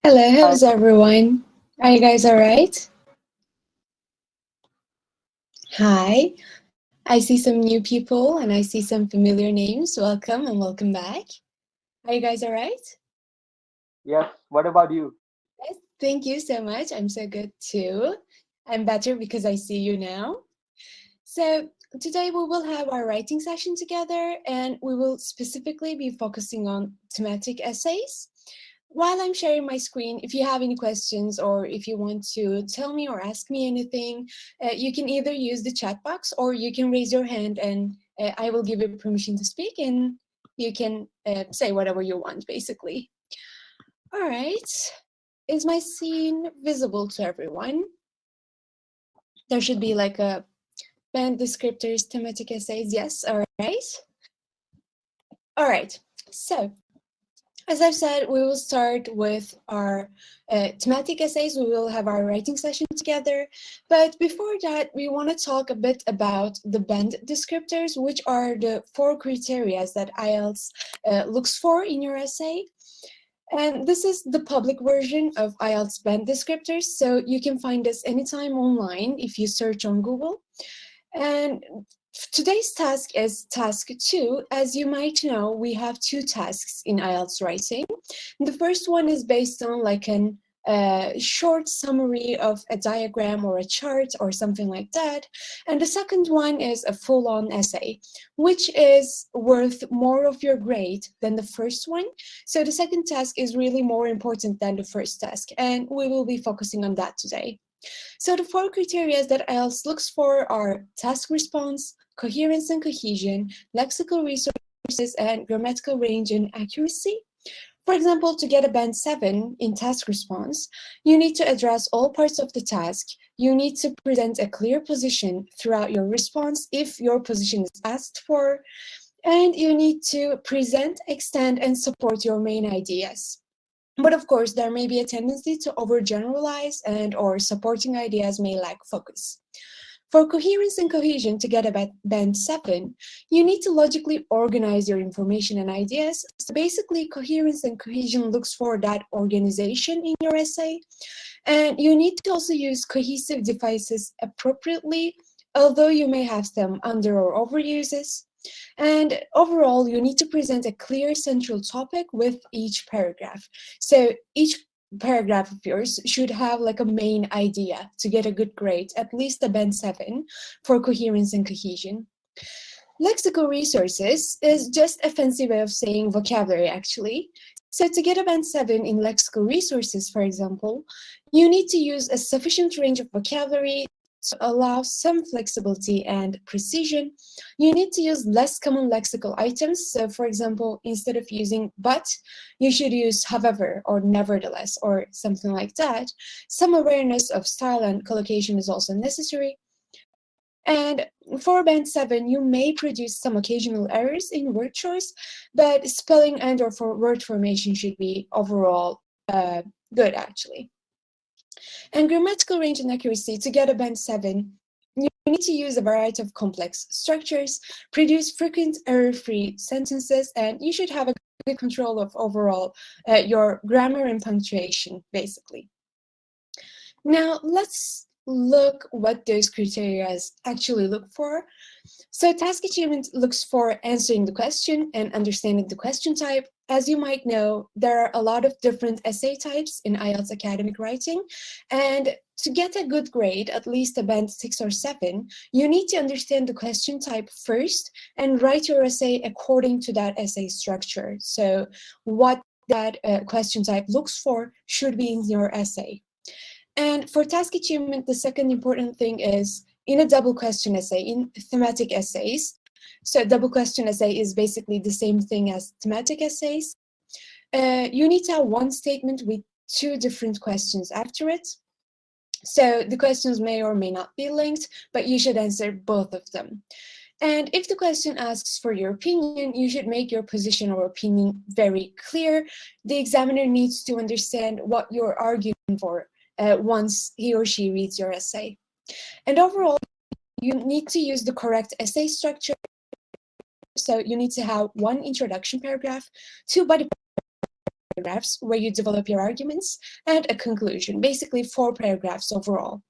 Hello, Hi. how's everyone? Are you guys all right? Hi, I see some new people and I see some familiar names. Welcome and welcome back. Are you guys all right? Yes. What about you? Yes, thank you so much. I'm so good too. I'm better because I see you now. So, today we will have our writing session together and we will specifically be focusing on thematic essays. While I'm sharing my screen, if you have any questions or if you want to tell me or ask me anything, you can either use the chat box or you can raise your hand and I will give you permission to speak and you can say whatever you want, basically. All right. Is my scene visible to everyone? There should be like a band descriptors, thematic essays. Yes, all right. All right. So, as I've said, we will start with our thematic essays. We will have our writing session together. But before that, we want to talk a bit about the band descriptors, which are the 4 criteria that IELTS looks for in your essay. And this is the public version of IELTS band descriptors, so you can find this anytime online if you search on Google. And today's task is task 2. As you might know, we have 2 tasks in IELTS writing. The first one is based on like an short summary of a diagram or a chart or something like that. And the second one is a full-on essay, which is worth more of your grade than the first one. So the second task is really more important than the first task, and we will be focusing on that today. So the 4 criteria that IELTS looks for are task response, coherence and cohesion, lexical resources, and grammatical range and accuracy. For example, to get a band 7 in task response, you need to address all parts of the task. You need to present a clear position throughout your response if your position is asked for, and you need to present, extend, and support your main ideas. But of course, there may be a tendency to overgeneralize and or supporting ideas may lack focus. For coherence and cohesion to get a band 7, you need to logically organize your information and ideas. So basically, coherence and cohesion looks for that organization in your essay. And you need to also use cohesive devices appropriately, although you may have some under or overuses. And overall, you need to present a clear central topic with each paragraph. So each paragraph of yours should have like a main idea to get a good grade, at least a band 7 for coherence and cohesion. Lexical resources is just a fancy way of saying vocabulary, actually. So to get a band 7 in lexical resources, for example, you need to use a sufficient range of vocabulary to allow some flexibility and precision. You need to use less common lexical items. So for example, instead of using but, you should use however or nevertheless or something like that. Some awareness of style and collocation is also necessary. And for band 7, you may produce some occasional errors in word choice, but spelling and or for word formation should be overall good, actually. And grammatical range and accuracy, to get a band 7, you need to use a variety of complex structures, produce frequent error-free sentences, and you should have a good control of overall your grammar and punctuation, basically. Now, let's look what those criteria actually look for. So task achievement looks for answering the question and understanding the question type. As you might know, there are a lot of different essay types in IELTS academic writing. And to get a good grade, at least a band 6 or 7, you need to understand the question type first and write your essay according to that essay structure. So what that question type looks for should be in your essay. And for task achievement, the second important thing is in a double question essay, in thematic essays. So double question essay is basically the same thing as thematic essays. You need to have one statement with 2 different questions after it. So the questions may or may not be linked, but you should answer both of them. And if the question asks for your opinion, you should make your position or opinion very clear. The examiner needs to understand what you're arguing for once he or she reads your essay. And overall, you need to use the correct essay structure. So you need to have 1 introduction paragraph, 2 body paragraphs where you develop your arguments, and a conclusion, basically 4 paragraphs overall.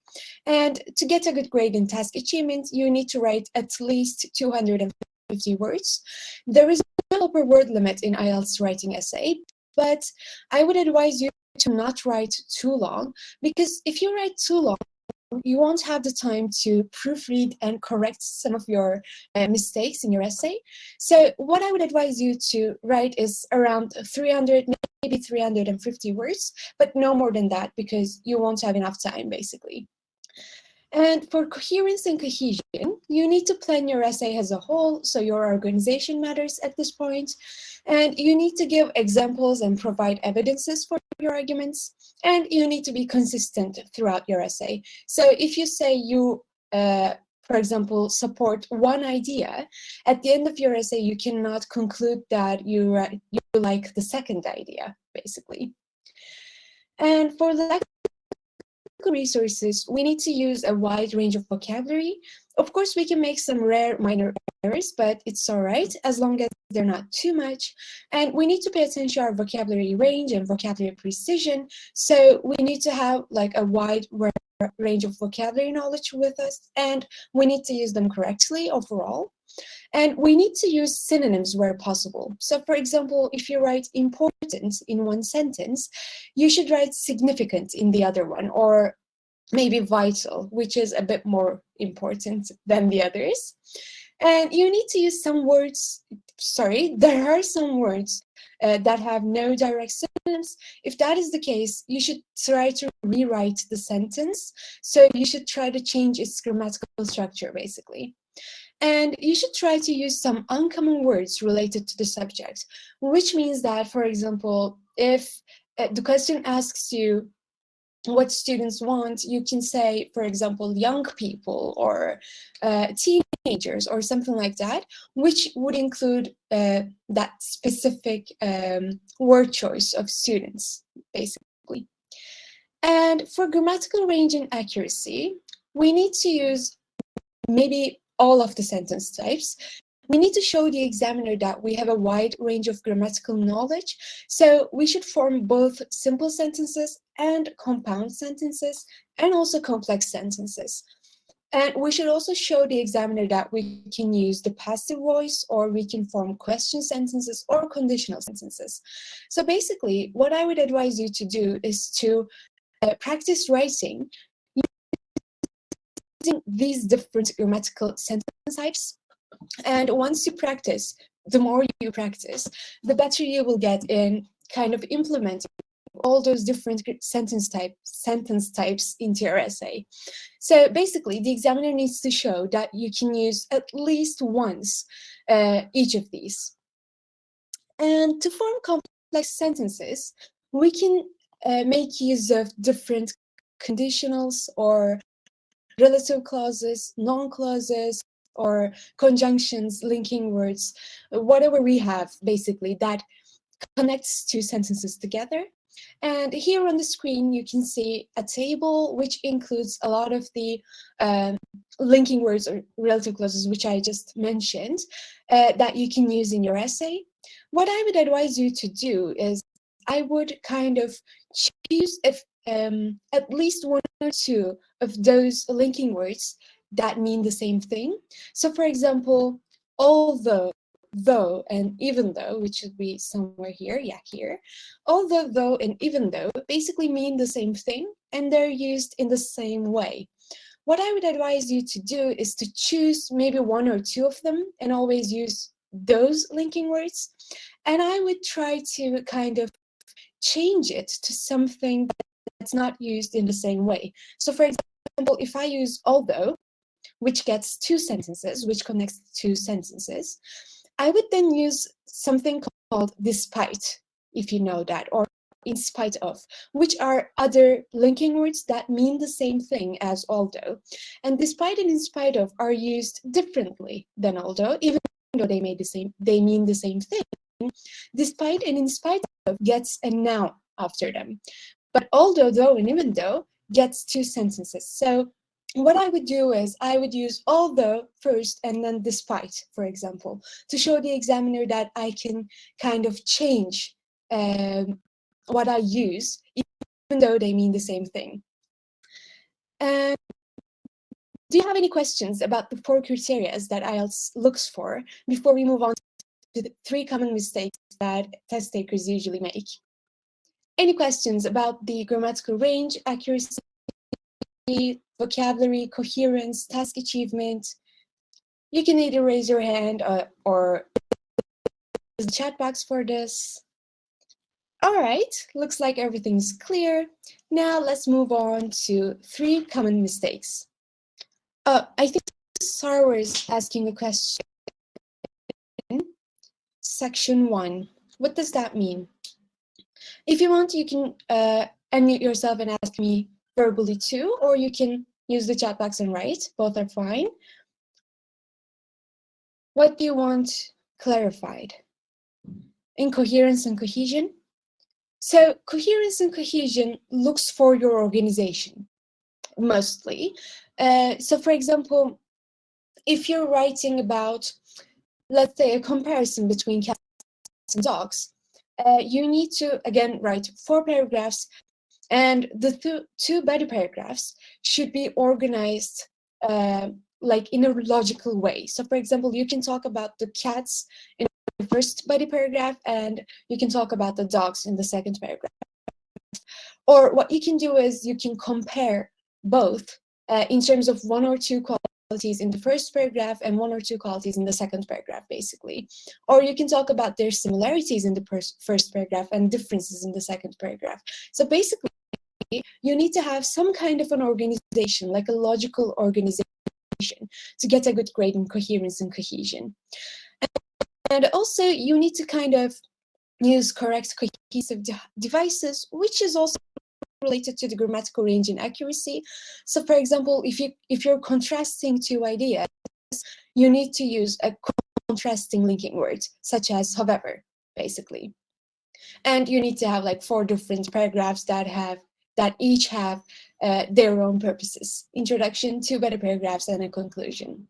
And to get a good grade in task achievement, you need to write at least 250 words. There is no upper word limit in IELTS writing essay, but I would advise you to not write too long, because if you write too long, you won't have the time to proofread and correct some of your mistakes in your essay. So what I would advise you to write is around 300, maybe 350 words, but no more than that, because you won't have enough time, basically. And for coherence and cohesion, you need to plan your essay as a whole, so your organization matters at this point. And you need to give examples and provide evidences for your arguments. And you need to be consistent throughout your essay. So if you say you, for example, support one idea, at the end of your essay, you cannot conclude that you like the second idea, basically. And for resources, we need to use a wide range of vocabulary. Of course, we can make some rare minor errors, but it's all right as long as they're not too much. And we need to pay attention to our vocabulary range and vocabulary precision. So we need to have like a wide range of vocabulary knowledge with us, and we need to use them correctly overall. And we need to use synonyms where possible. So for example, if you write important in one sentence, you should write significant in the other one, or maybe vital, which is a bit more important than the others. And you need to use some words, there are some words that have no direct synonyms. If that is the case, you should try to rewrite the sentence. So you should try to change its grammatical structure, basically. And you should try to use some uncommon words related to the subject, which means that, for example, if the question asks you what students want, you can say, for example, young people or teenagers or something like that, which would include that specific word choice of students, basically. And for grammatical range and accuracy, we need to use maybe all of the sentence types. We need to show the examiner that we have a wide range of grammatical knowledge. So we should form both simple sentences and compound sentences, and also complex sentences. And we should also show the examiner that we can use the passive voice, or we can form question sentences or conditional sentences. So basically, what I would advise you to do is to practice writing using these different grammatical sentence types. And once you practice, the more you practice, the better you will get in kind of implementing all those different sentence types into your essay. So basically, the examiner needs to show that you can use at least once each of these. And to form complex sentences, we can make use of different conditionals or relative clauses, non-clauses, or conjunctions, linking words, whatever we have, basically, that connects two sentences together. And here on the screen, you can see a table which includes a lot of the linking words or relative clauses, which I just mentioned, that you can use in your essay. What I would advise you to do is I would kind of choose at least one or two of those linking words that mean the same thing. So for example, although, though, and even though, which should be somewhere here, here. Although, though, and even though basically mean the same thing, and they're used in the same way. What I would advise you to do is to choose maybe one or two of them and always use those linking words. And I would try to kind of change it to something that's not used in the same way. So for example, if I use although, which gets two sentences, which connects two sentences, I would then use something called despite, if you know that, or in spite of, which are other linking words that mean the same thing as although. And despite and in spite of are used differently than although, even though they mean the same thing. Despite and in spite of gets a noun after them. But although, though, and even though gets two sentences. So what I would do is I would use although first and then despite, for example, to show the examiner that I can kind of change what I use, even though they mean the same thing. And do you have any questions about the 4 criteria that IELTS looks for before we move on to the 3 common mistakes that test takers usually make? Any questions about the grammatical range, accuracy, vocabulary, coherence, task achievement? You can either raise your hand or use the chat box for this. All right, looks like everything's clear. Now let's move on to 3 common mistakes. I think Sarah is asking a question. Section 1. What does that mean? If you want, you can unmute yourself and ask me verbally too, or you can use the chat box and write. Both are fine. What do you want clarified? Incoherence and cohesion. So coherence and cohesion looks for your organization, mostly. So for example, if you're writing about, let's say, a comparison between cats and dogs, you need to, again, write 4 paragraphs, and the 2 body paragraphs should be organized like in a logical way. So for example, you can talk about the cats in the first body paragraph, and you can talk about the dogs in the second paragraph. Or what you can do is you can compare both in terms of 1 or 2 qualities in the first paragraph and 1 or 2 qualities in the second paragraph, basically. Or you can talk about their similarities in the first paragraph and differences in the second paragraph. So basically, you need to have some kind of an organization, like a logical organization, to get a good grade in coherence and cohesion. And also, you need to kind of use correct cohesive devices, which is also related to the grammatical range and accuracy. So for example, if you're contrasting 2 ideas, you need to use a contrasting linking word, such as however, basically. And you need to have like 4 different paragraphs that each have their own purposes: introduction, 2 better paragraphs, and a conclusion.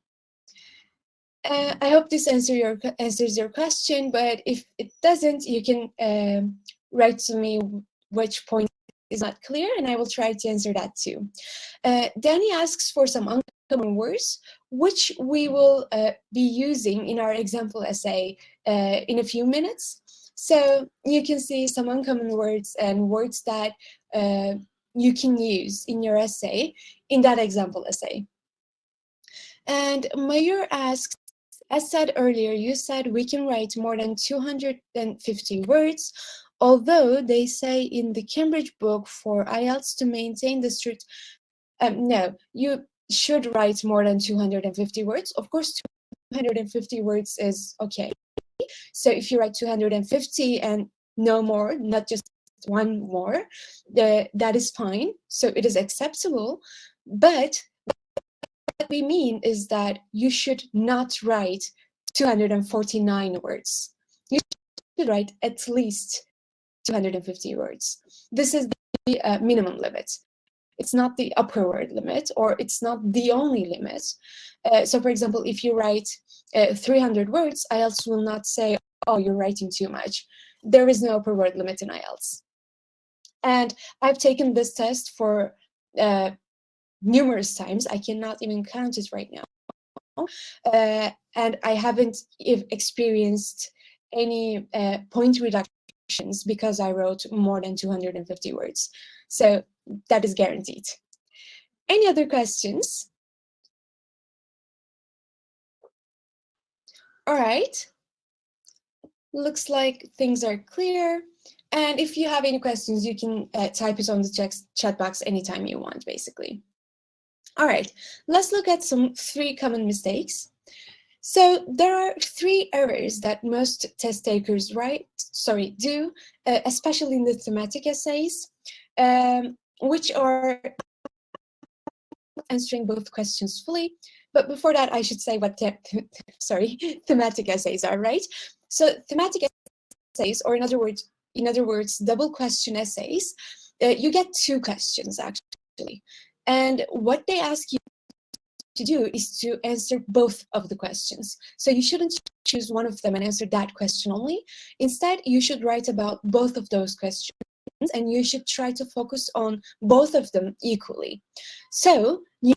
I hope this answers your question, but if it doesn't, you can write to me which point is not clear, and I will try to answer that too. Danny asks for some uncommon words, which we will be using in our example essay in a few minutes. So you can see some uncommon words and words that you can use in your essay in that example essay. And Mayur asks, as said earlier, you said we can write more than 250 words, although they say in the Cambridge book for IELTS to maintain the strict... no, you should write more than 250 words. Of course, 250 words is okay. So if you write 250 and no more, not just 1 more, that is fine. So it is acceptable. But what we mean is that you should not write 249 words. You should write at least 250 words. This is the minimum limit. It's not the upper word limit, or it's not the only limit. So for example, if you write 300 words, IELTS will not say, oh, you're writing too much. There is no upper word limit in IELTS. And I've taken this test for numerous times. I cannot even count it right now. And I haven't experienced any point reductions because I wrote more than 250 words. So that is guaranteed. Any other questions? All right. Looks like things are clear. And if you have any questions, you can type it on the chat box anytime you want, basically. All right, let's look at some 3 common mistakes. So there are 3 errors that most test takers do, especially in the thematic essays, which are answering both questions fully. But before that, I should say what thematic essays are, right? So thematic essays, or in other words, double question essays, you get 2 questions actually. And what they ask you to do is to answer both of the questions. So you shouldn't choose one of them and answer that question only. Instead, you should write about both of those questions and you should try to focus on both of them equally. So you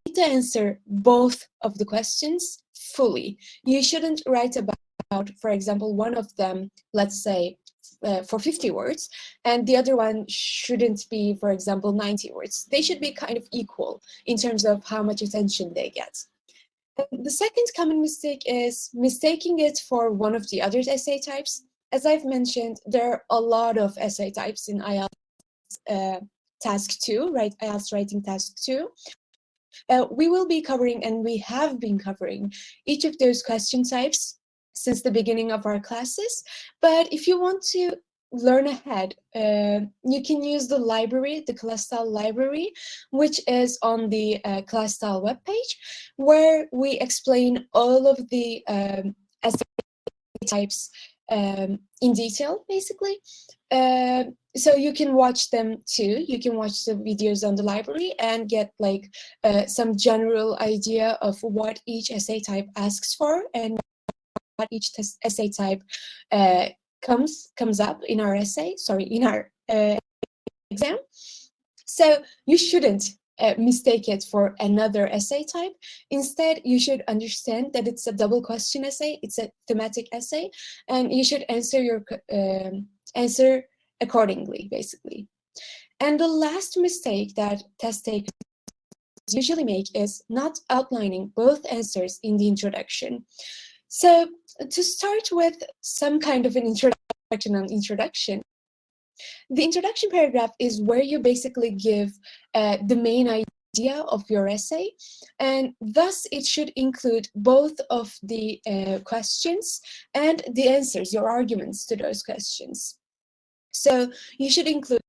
need to answer both of the questions fully. You shouldn't write about, for example, one of them, let's say, for 50 words, and the other one shouldn't be, for example, 90 words. They should be kind of equal in terms of how much attention they get. And the second common mistake is mistaking it for one of the other essay types. As I've mentioned, there are a lot of essay types in IELTS Task 2, right? IELTS Writing Task 2. We will be covering, and we have been covering, each of those question types since the beginning of our classes. But if you want to learn ahead, you can use the library, the Clasital library, which is on the Clasital webpage, where we explain all of the essay types in detail, basically. So you can watch them too. You can watch the videos on the library and get like some general idea of what each essay type asks for and what each essay type comes up in our essay, in our exam. So you shouldn't mistake it for another essay type. Instead, you should understand that it's a double question essay, it's a thematic essay, and you should answer your answer accordingly, basically. And the last mistake that test takers usually make is not outlining both answers in the introduction. So to start with some kind of an introduction, the introduction paragraph is where you basically give the main idea of your essay, and thus it should include both of the questions and the answers, your arguments to those questions. So you should include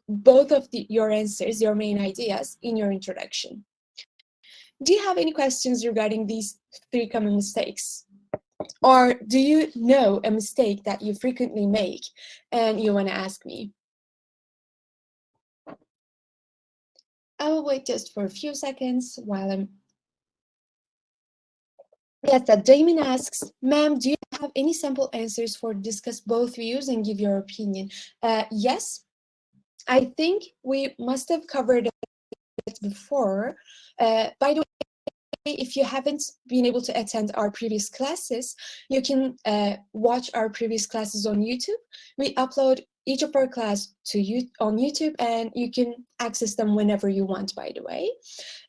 both of your answers, your main ideas, in your introduction. Do you have any questions regarding these 3 common mistakes? Or do you know a mistake that you frequently make and you want to ask me? I will wait just for a few seconds while I'm... Yes, that Damien asks, ma'am, do you have any sample answers for discuss both views and give your opinion? Yes, I think we must have covered it before. By the way, if you haven't been able to attend our previous classes, you can watch our previous classes on YouTube. We upload each of our class on YouTube, and you can access them whenever you want, by the way.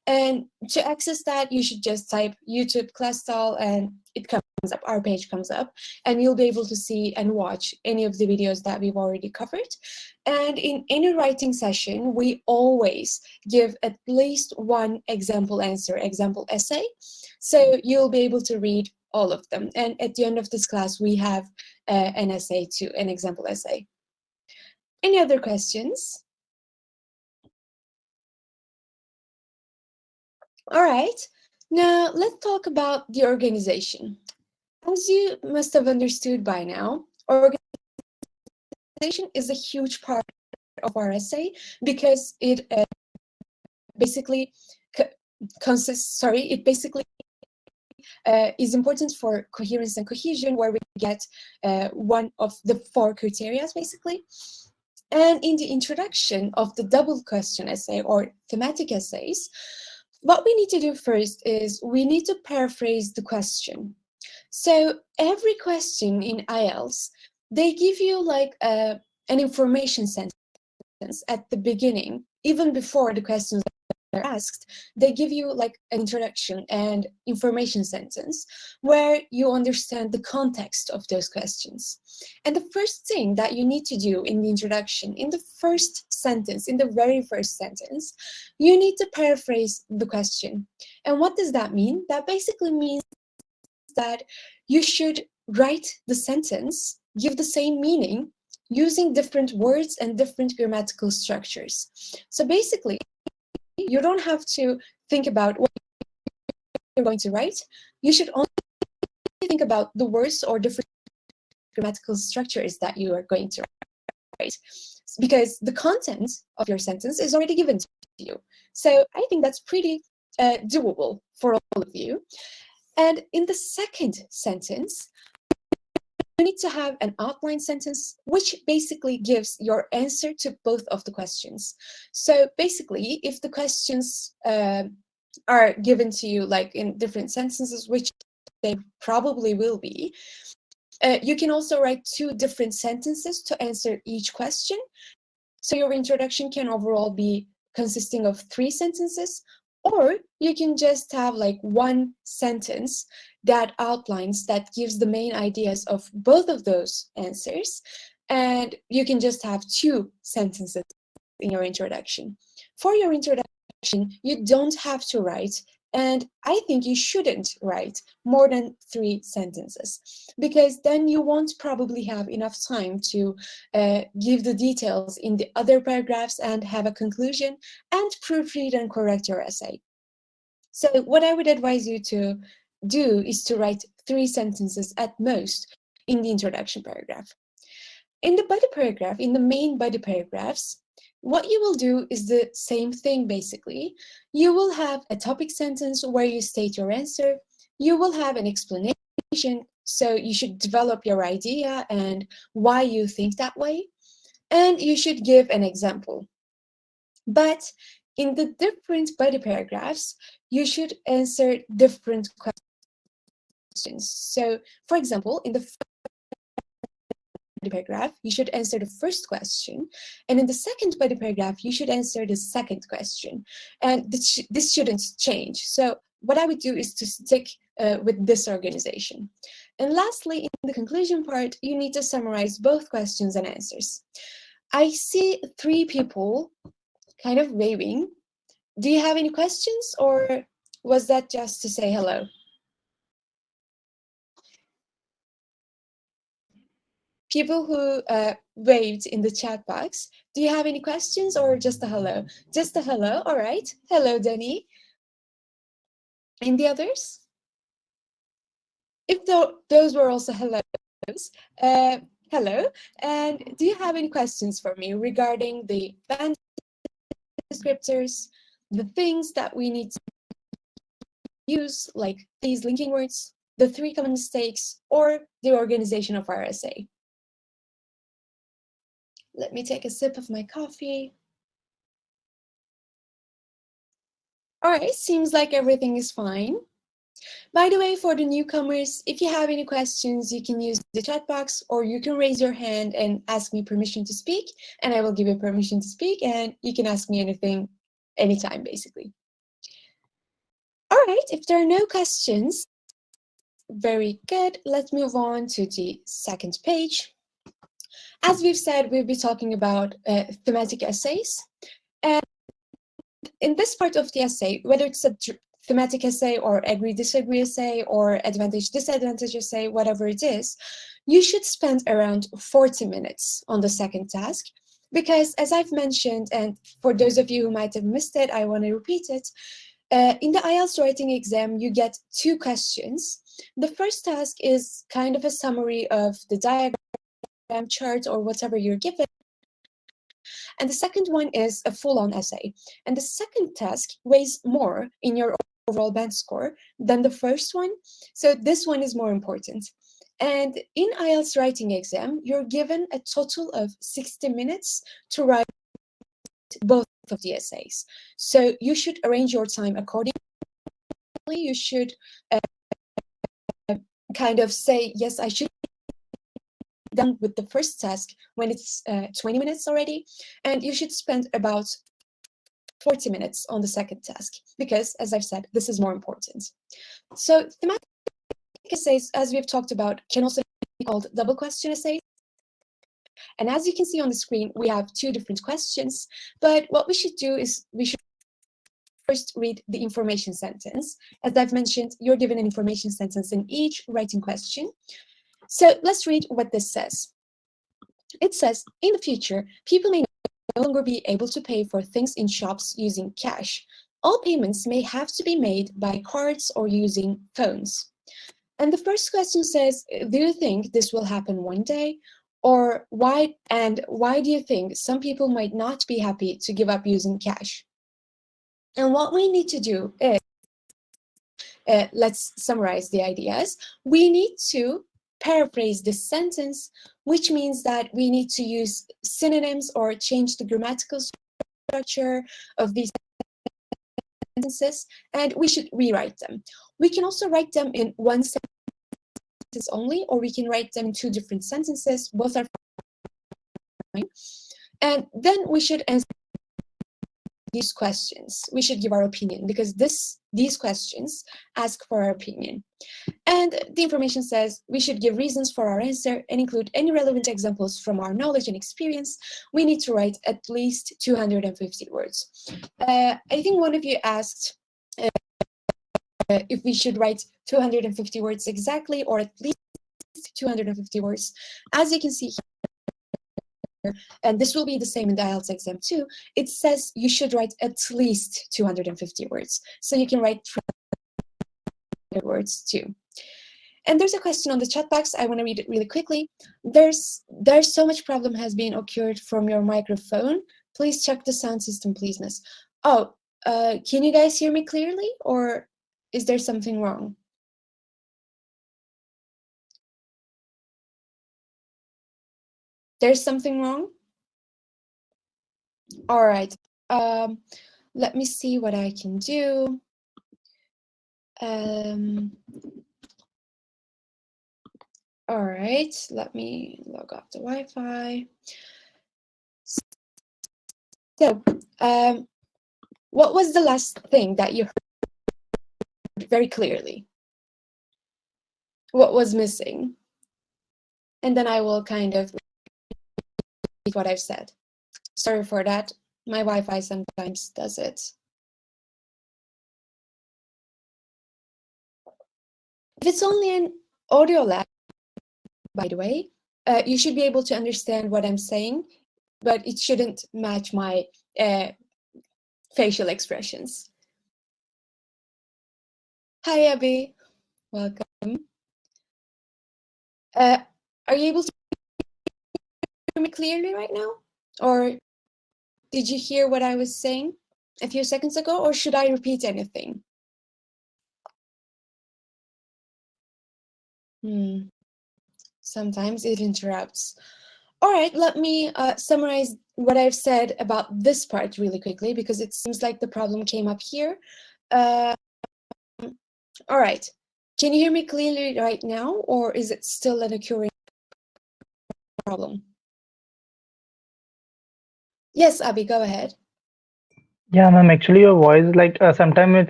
And to access that, you should just type YouTube Clasital, and it comes up, our page comes up, and you'll be able to see and watch any of the videos that we've already covered. And in any writing session, we always give at least one example answer, example essay. So you'll be able to read all of them. And at the end of this class, we have an essay too, an example essay. Any other questions? All right, now let's talk about the organization. As you must have understood by now, organization is a huge part of our essay because it basically is important for coherence and cohesion, where we get one of the 4 criteria, basically. And in the introduction of the double question essay or thematic essays, what we need to do first is we need to paraphrase the question. So every question in IELTS, they give you like an information sentence at the beginning, even before the questions are asked. They give you like an introduction and information sentence where you understand the context of those questions. And the first thing that you need to do in the introduction, in the first sentence, in the very first sentence, you need to paraphrase the question. And what does that mean? That basically means that you should write the sentence, give the same meaning, using different words and different grammatical structures. So basically, you don't have to think about what you're going to write. You should only think about the words or different grammatical structures that you are going to write, because the content of your sentence is already given to you. So I think that's pretty doable for all of you. And in the second sentence, need to have an outline sentence which basically gives your answer to both of the questions. So basically, if the questions are given to you like in different sentences, which they probably will be, you can also write 2 different sentences to answer each question. So your introduction can overall be consisting of 3 sentences, or you can just have like 1 sentence that outlines, that gives the main ideas of both of those answers, and you can just have 2 sentences in your introduction. For your introduction, you don't have to write, and I think you shouldn't write more than 3 sentences, because then you won't probably have enough time to give the details in the other paragraphs and have a conclusion and proofread and correct your essay. So what I would advise you to do is to write 3 sentences at most in the introduction paragraph. In the body paragraph, in the main body paragraphs, what you will do is the same thing basically. You will have a topic sentence where you state your answer. You will have an explanation, so you should develop your idea and why you think that way. And you should give an example. But in the different body paragraphs, you should answer different questions. So, for example, in the body paragraph, you should answer the first question. And in the second body paragraph, you should answer the second question. And this shouldn't change. So what I would do is to stick with this organization. And lastly, in the conclusion part, you need to summarize both questions and answers. I see 3 people kind of waving. Do you have any questions, or was that just to say hello? People who waved in the chat box, do you have any questions or just a hello? Just a hello, all right. Hello, Denny. And the others? If those were also hellos, hello. And do you have any questions for me regarding the band descriptors, the things that we need to use, like these linking words, the 3 common mistakes, or the organization of our essay? Let me take a sip of my coffee. All right, seems like everything is fine. By the way, for the newcomers, if you have any questions, you can use the chat box, or you can raise your hand and ask me permission to speak, and I will give you permission to speak, and you can ask me anything anytime, basically. All right, if there are no questions, very good. Let's move on to the second page. As we've said, we'll be talking about thematic essays. And in this part of the essay, whether it's a thematic essay or agree-disagree essay or advantage-disadvantage essay, whatever it is, you should spend around 40 minutes on the second task. Because as I've mentioned, and for those of you who might have missed it, I want to repeat it. In the IELTS writing exam, you get 2 questions. The first task is kind of a summary of the diagram, chart, or whatever you're given. And the second one is a full-on essay. And the second task weighs more in your overall band score than the first one. So this one is more important. And in IELTS writing exam, you're given a total of 60 minutes to write both of the essays. So you should arrange your time accordingly. You should kind of say, yes, I should be done with the first task when it's 20 minutes already. And you should spend about 40 minutes on the second task, because as I've said, this is more important. So thematic essays, as we've talked about, can also be called double question essays. And as you can see on the screen, we have 2 different questions, but what we should do is we should first read the information sentence. As I've mentioned, you're given an information sentence in each writing question. So let's read what this says. It says, in the future, people may no longer be able to pay for things in shops using cash. All payments may have to be made by cards or using phones. And the first question says, do you think this will happen one day? Or why do you think some people might not be happy to give up using cash? And what we need to do is, let's summarize the ideas. We need to paraphrase this sentence, which means that we need to use synonyms or change the grammatical structure of these sentences, and we should rewrite them. We can also write them in one sentence only, or we can write them in two different sentences. Both are fine. And then we should answer these questions. We should give our opinion, because these questions ask for our opinion. And the information says we should give reasons for our answer and include any relevant examples from our knowledge and experience. We need to write at least 250 words. I think one of you asked if we should write 250 words exactly, or at least 250 words. As you can see here, and this will be the same in the IELTS exam too, it says you should write at least 250 words. So you can write 300 words too. And there's a question on the chat box. I want to read it really quickly. There's so much problem has been occurred from your microphone. Please check the sound system, please, miss. Oh, can you guys hear me clearly, or is there something wrong? There's something wrong? All right. Let me see what I can do. All right, let me log off the Wi-Fi. So, what was the last thing that you heard very clearly? What was missing? And then I will kind of repeat what I've said. Sorry for that. My Wi-Fi sometimes does it. If it's only an audio lab, by the way, you should be able to understand what I'm saying, but it shouldn't match my facial expressions. Hi, Abby. Welcome. Are you able to hear me clearly right now? Or did you hear what I was saying a few seconds ago, or should I repeat anything? Sometimes it interrupts. All right, let me summarize what I've said about this part really quickly, because it seems like the problem came up here. All right, can you hear me clearly right now, or is it still an occurring problem? Yes, Abby, go ahead. Yeah, ma'am. Actually, your voice, like sometimes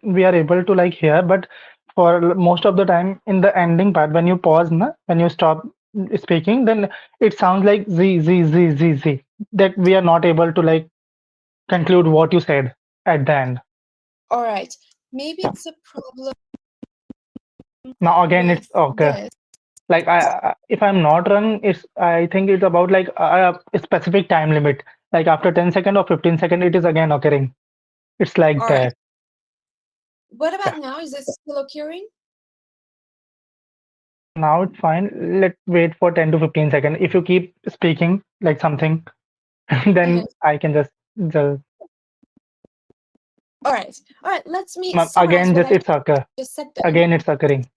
we are able to like hear, but for most of the time in the ending part, when you pause, na, when you stop speaking, then it sounds like z. That we are not able to like conclude what you said at the end. All right, maybe it's a problem Now again, with it's okay. this. Like if I'm not wrong, I think it's about like a specific time limit. Like after 10 second or 15 second, it is again occurring. It's like All that. right. What about Yeah. now? Is it still occurring? Now it's fine. Let's wait for 10 to 15 seconds. If you keep speaking like something, then I can just All right. Let me summarize again what just I it's occur. just said. Again it's occurring.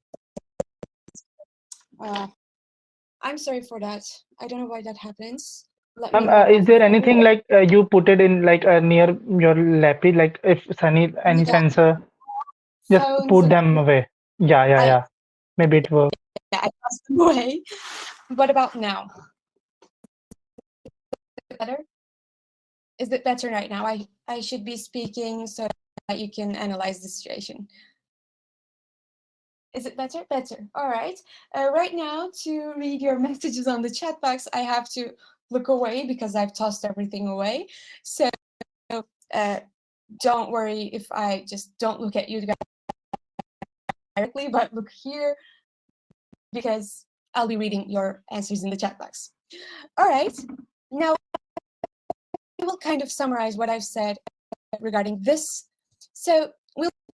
I'm sorry for that. I don't know why that happens. Let me log Is off the there phone. anything like you put it in like near your lappy, like if Sunny any Yeah, sensor, just phones put and them away. Yeah. Maybe it will. I passed them away. What about now? Better? Is it better right now? I should be speaking so that you can analyze the situation. Is it better? Better. All right. Right now, to read your messages on the chat box, I have to look away because I've tossed everything away. So don't worry if I just don't look at you directly, but look here because I'll be reading your answers in the chat box. All right. Now, I will kind of summarize what I've said regarding this. So we'll be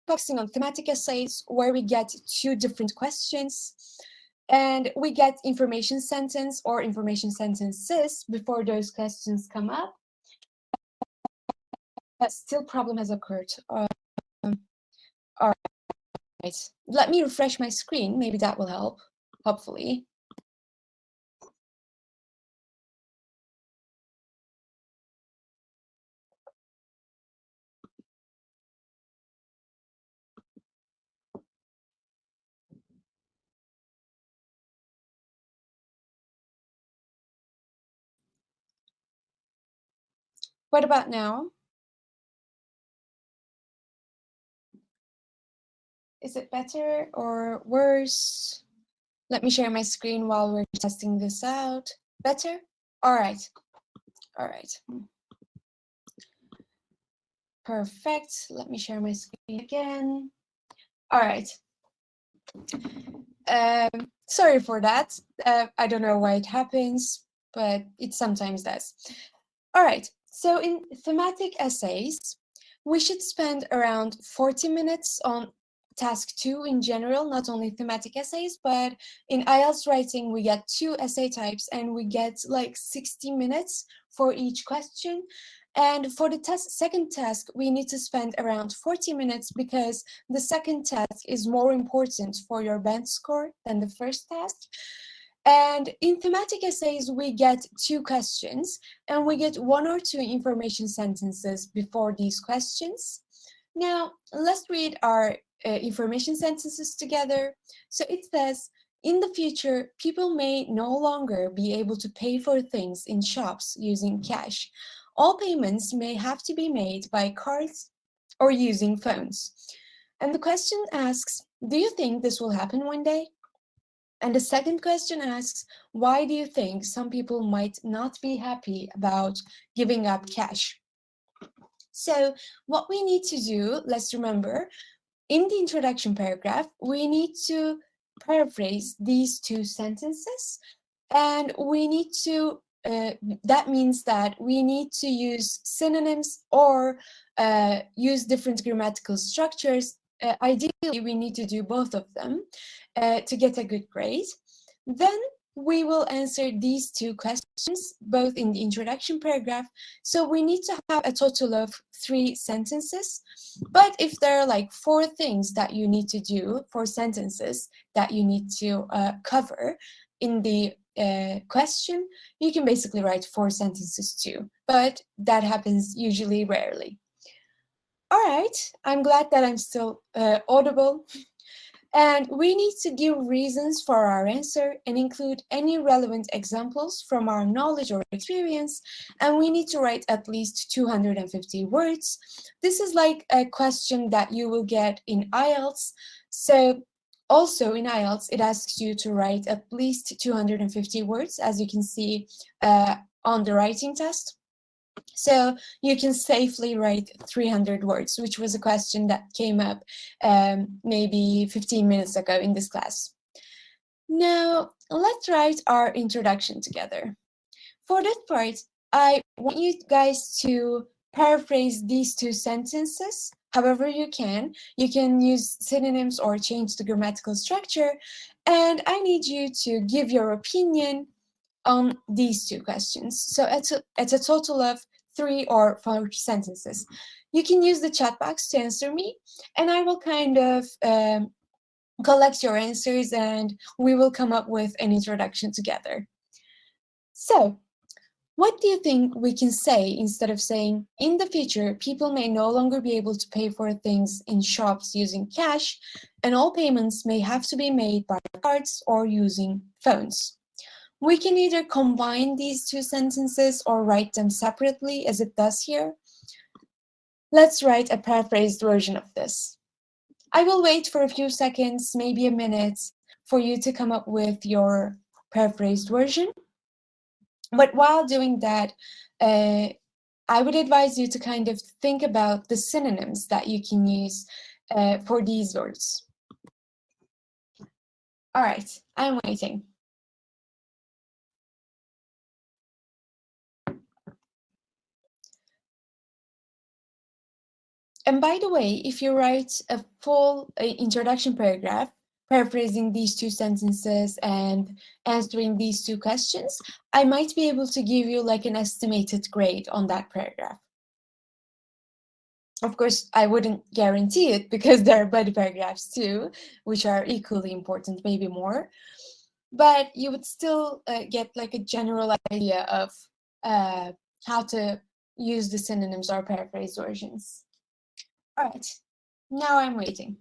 focusing on thematic essays where we get two different questions and we get information sentence or information sentences before those questions come up. But still problem has occurred. All right, let me refresh my screen. Maybe that will help, hopefully. What about now? Is it better or worse? Let me share my screen while we're testing this out. Better? All right. All right. Perfect. Let me share my screen again. All right. Sorry for that. I don't know why it happens, but it sometimes does. All right. So in thematic essays, we should spend around 40 minutes on task 2 in general, not only thematic essays, but in IELTS writing, we get 2 essay types and we get like 60 minutes for each question. And for the second task, we need to spend around 40 minutes because the second task is more important for your band score than the first task. And in thematic essays, we get 2 questions and we get 1 or 2 information sentences before these questions. Now, let's read our information sentences together. So it says, in the future, people may no longer be able to pay for things in shops using cash. All payments may have to be made by cards or using phones. And the question asks, do you think this will happen one day? And the second question asks, why do you think some people might not be happy about giving up cash? So what we need to do, let's remember, in the introduction paragraph, we need to paraphrase these 2 sentences, and we need to, that means that we need to use synonyms or use different grammatical structures. Ideally, we need to do both of them to get a good grade. Then we will answer these 2 questions, both in the introduction paragraph. So we need to have a total of 3 sentences. But if there are like 4 things that you need to do, 4 sentences that you need to cover in the question, you can basically write 4 sentences too. But that happens usually rarely. All right, I'm glad that I'm still audible. And we need to give reasons for our answer and include any relevant examples from our knowledge or experience. And we need to write at least 250 words. This is like a question that you will get in IELTS. So also in IELTS, it asks you to write at least 250 words, as you can see on the writing test. So you can safely write 300 words, which was a question that came up maybe 15 minutes ago in this class. Now, let's write our introduction together. For that part, I want you guys to paraphrase these 2 sentences however you can. You can use synonyms or change the grammatical structure. And I need you to give your opinion on these 2 questions. So it's a total of 3 or 4 sentences. You can use the chat box to answer me, and I will kind of collect your answers and we will come up with an introduction together. So, what do you think we can say instead of saying, in the future, people may no longer be able to pay for things in shops using cash, and all payments may have to be made by cards or using phones? We can either combine these 2 sentences or write them separately, as it does here. Let's write a paraphrased version of this. I will wait for a few seconds, maybe a minute, for you to come up with your paraphrased version. But while doing that, I would advise you to kind of think about the synonyms that you can use for these words. All right, I'm waiting. And by the way, if you write a full introduction paragraph, paraphrasing these 2 sentences and answering these 2 questions, I might be able to give you like an estimated grade on that paragraph. Of course, I wouldn't guarantee it because there are body paragraphs too, which are equally important, maybe more. But you would still get like a general idea of how to use the synonyms or paraphrase versions. All right, now I'm waiting.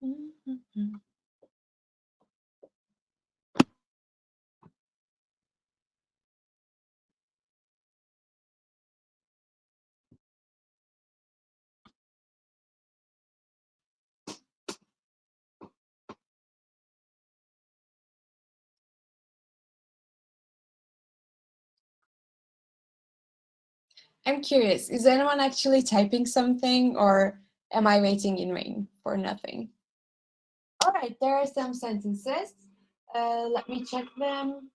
Mhm. I'm curious, is anyone actually typing something or am I waiting in vain for nothing? All right, there are some sentences. Let me check them.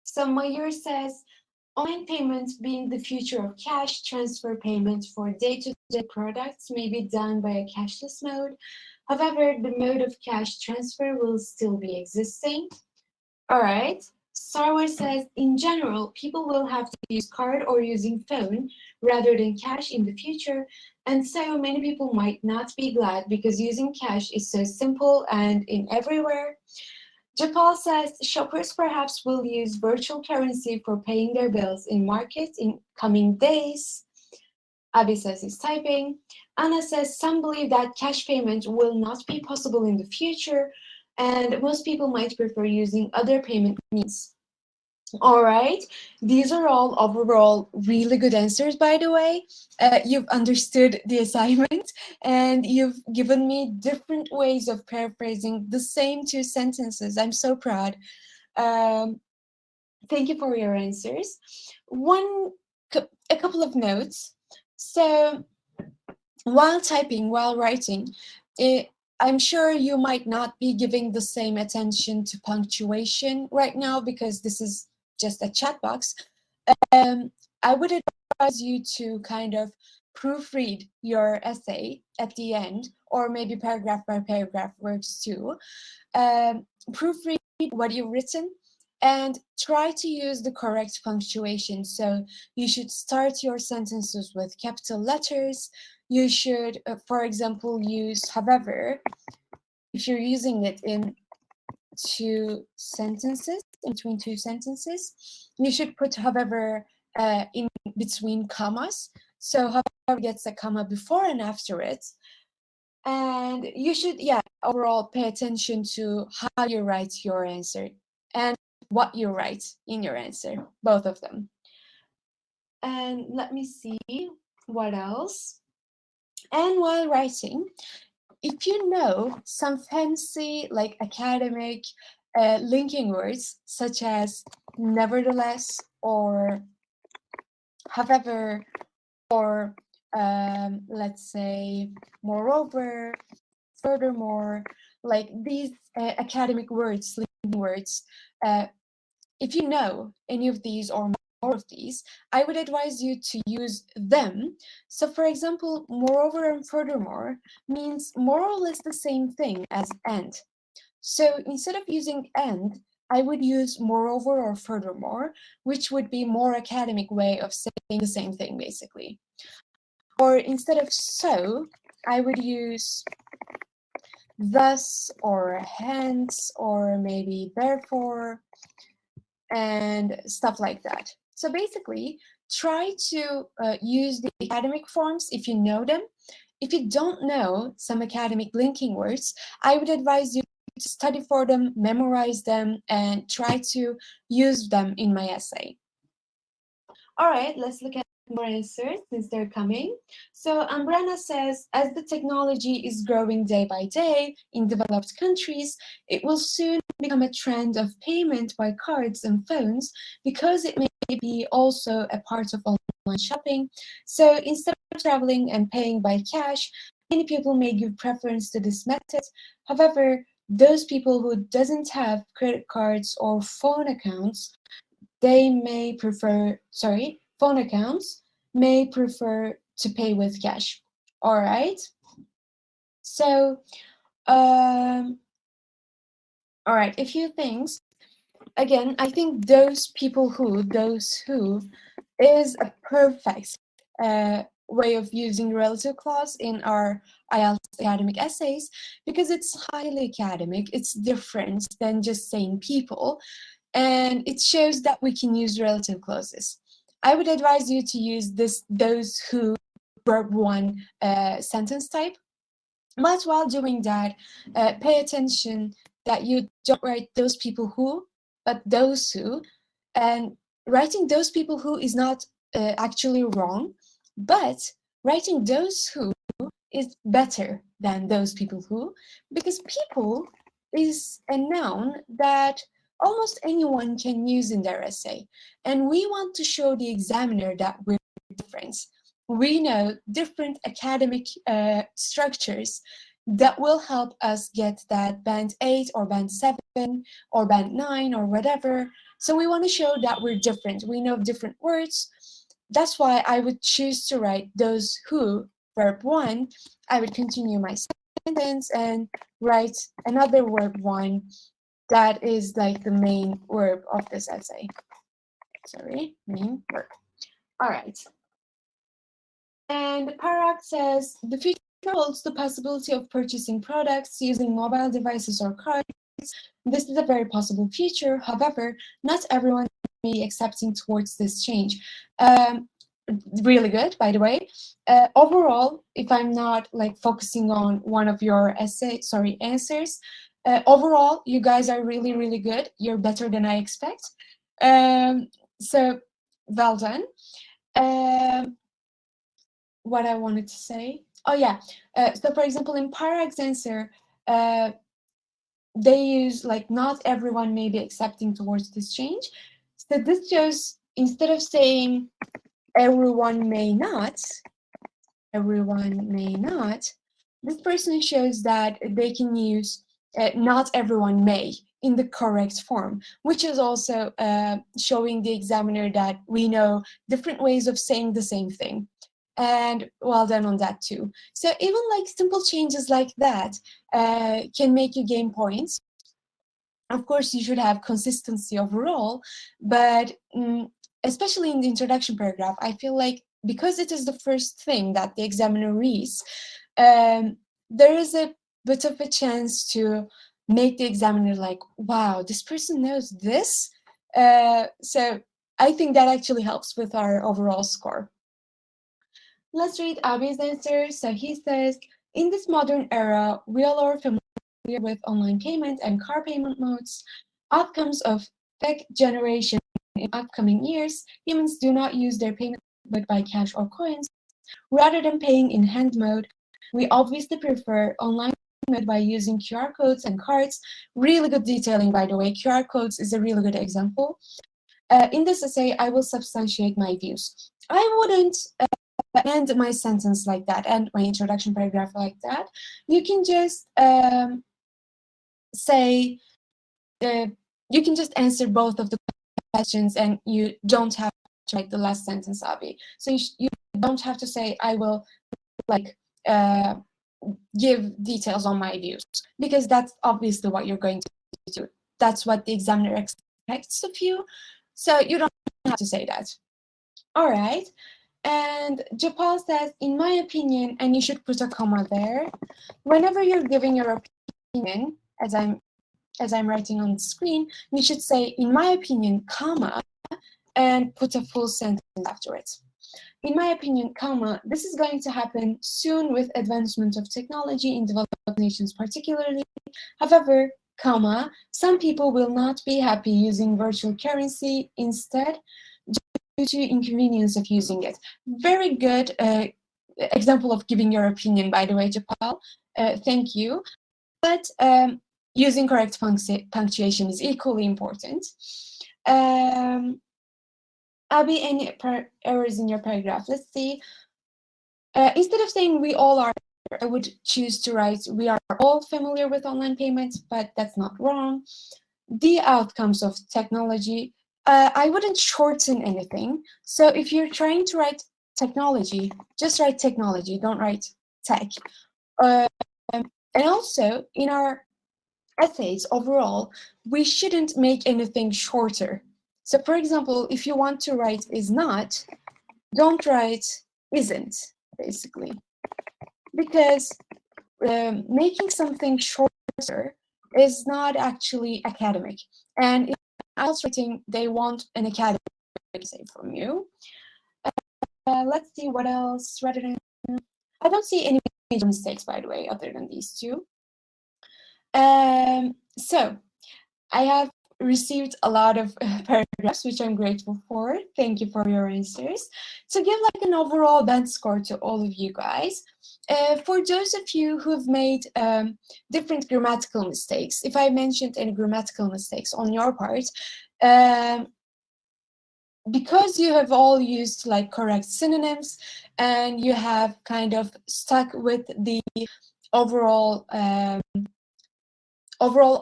So Mayur says, online payments being the future of cash, transfer payments for day-to-day products may be done by a cashless mode. However, the mode of cash transfer will still be existing. All right. Sarwar says, in general, people will have to use card or using phone rather than cash in the future. And so many people might not be glad because using cash is so simple and in everywhere. Japal says, shoppers perhaps will use virtual currency for paying their bills in markets in coming days. Abi says he's typing. Anna says some believe that cash payment will not be possible in the future, and most people might prefer using other payment means. All right, these are all overall really good answers, by the way. You've understood the assignment and you've given me different ways of paraphrasing the same two sentences. I'm so proud. Thank you for your answers. A couple of notes. So while typing, while writing, I'm sure you might not be giving the same attention to punctuation right now because this is just a chat box. I would advise you to kind of proofread your essay at the end, or maybe paragraph by paragraph works too. Proofread what you've written and try to use the correct punctuation. So you should start your sentences with capital letters. You should, for example, use however, if you're using it in between two sentences, you should put however in between commas. So however gets a comma before and after it. And you should, overall pay attention to how you write your answer and what you write in your answer, both of them. And let me see what else. And while writing, if you know some fancy like academic linking words such as nevertheless or however or let's say moreover, furthermore, like these academic words, linking words, if you know any of these or more of these, I would advise you to use them. So for example, moreover and furthermore means more or less the same thing as and. So instead of using and, I would use moreover or furthermore, which would be more academic way of saying the same thing basically. Or instead of so, I would use thus or hence or maybe therefore and stuff like that. So basically, try to use the academic forms if you know them. If you don't know some academic linking words, I would advise you to study for them, memorize them, and try to use them in my essay. All right, let's look at more answers since they're coming. So Ambrana says, as the technology is growing day by day in developed countries, it will soon become a trend of payment by cards and phones because it may be also a part of online shopping. So instead of traveling and paying by cash, many people may give preference to this method. However, those people who doesn't have credit cards or phone accounts, they may prefer, phone accounts may prefer to pay with cash. All right. So, all right, a few things. Again, I think those who is a perfect way of using relative clause in our IELTS academic essays, because it's highly academic. It's different than just saying people, and it shows that we can use relative clauses. I would advise you to use those who verb one sentence type. But while doing that, pay attention that you don't write those people who, but those who. And writing those people who is not actually wrong, but writing those who is better than those people who, because people is a noun that almost anyone can use in their essay. And we want to show the examiner that we're different. We know different academic structures that will help us get that band 8 or band 7 or band 9 or whatever. So we want to show that we're different. We know different words. That's why I would choose to write those who, verb 1. I would continue my sentence and write another verb 1 that is like the main verb of this essay. Main verb. All right. And the paragraph says, the future holds the possibility of purchasing products using mobile devices or cards. This is a very possible future. However, not everyone may be accepting towards this change. Really good, by the way. Overall, if I'm not like focusing on one of your answers, overall, you guys are really, really good. You're better than I expect. So well done. What I wanted to say. Oh yeah. So for example, in Parag's answer, they use like not everyone may be accepting towards this change. So this shows, instead of saying everyone may not, this person shows that they can use not everyone may in the correct form, which is also showing the examiner that we know different ways of saying the same thing. And well done on that too. So even like simple changes like that can make you gain points. Of course, you should have consistency overall, but especially in the introduction paragraph, I feel like because it is the first thing that the examiner reads, there is a bit of a chance to make the examiner like, wow, this person knows this. So I think that actually helps with our overall score. Let's read Abi's answer. So he says, in this modern era, we all are familiar with online payment and car payment modes. Outcomes of tech generation in upcoming years, humans do not use their payment mode by cash or coins. Rather than paying in hand mode, we obviously prefer online mode by using QR codes and cards. Really good detailing, by the way. QR codes is a really good example. In this essay, I will substantiate my views. I wouldn't end my sentence like that, and my introduction paragraph like that. You can just say, you can just answer both of the questions, and you don't have to write the last sentence, Abi. So you don't have to say, I will like give details on my views, because that's obviously what you're going to do. That's what the examiner expects of you. So you don't have to say that. All right. And Japal says, in my opinion, and you should put a comma there, whenever you're giving your opinion, as I'm writing on the screen, you should say, in my opinion, comma, and put a full sentence after it. In my opinion, comma, this is going to happen soon with advancement of technology in developed nations particularly. However, comma, some people will not be happy using virtual currency instead due to inconvenience of using it. Very good example of giving your opinion, by the way, Japal. Thank you. But using correct punctuation is equally important. Abby, any errors in your paragraph? Let's see. Instead of saying we all are I would choose to write, we are all familiar with online payments, but that's not wrong. The outcomes of technology. I wouldn't shorten anything. So if you're trying to write technology, just write technology, don't write tech. And also, in our essays overall, we shouldn't make anything shorter. So for example, if you want to write is not, don't write isn't, basically. Because making something shorter is not actually academic. And in IELTS writing, they want an academic essay from you. Let's see what else. I don't see any major mistakes, by the way, other than these two. So I have received a lot of paragraphs, which I'm grateful for. Thank you for your answers. To give like an overall band score to all of you guys, for those of you who've made different grammatical mistakes, if I mentioned any grammatical mistakes on your part, because you have all used like correct synonyms and you have kind of stuck with the overall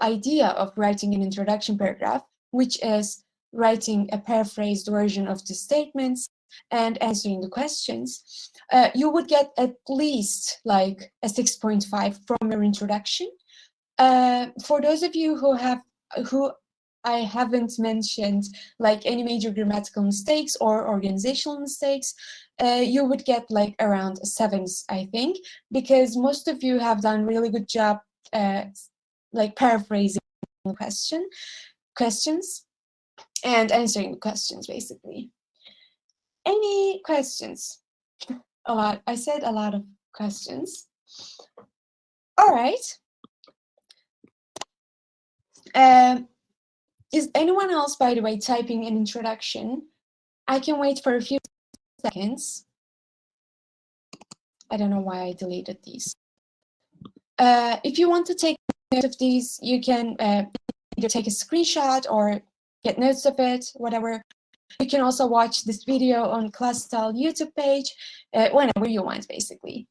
idea of writing an introduction paragraph, which is writing a paraphrased version of the statements and answering the questions, you would get at least like a 6.5 from your introduction. For those of you who I haven't mentioned like any major grammatical mistakes or organizational mistakes, you would get like around 7s, I think, because most of you have done really good job like paraphrasing questions and answering the questions, basically. Any questions? A lot. I said a lot of questions. All right. Is anyone else, by the way, typing an introduction? I can wait for a few seconds. I don't know why I deleted these. If you want to take note of these, you can either take a screenshot or get notes of it, whatever. You can also watch this video on Clasital YouTube page whenever you want, basically.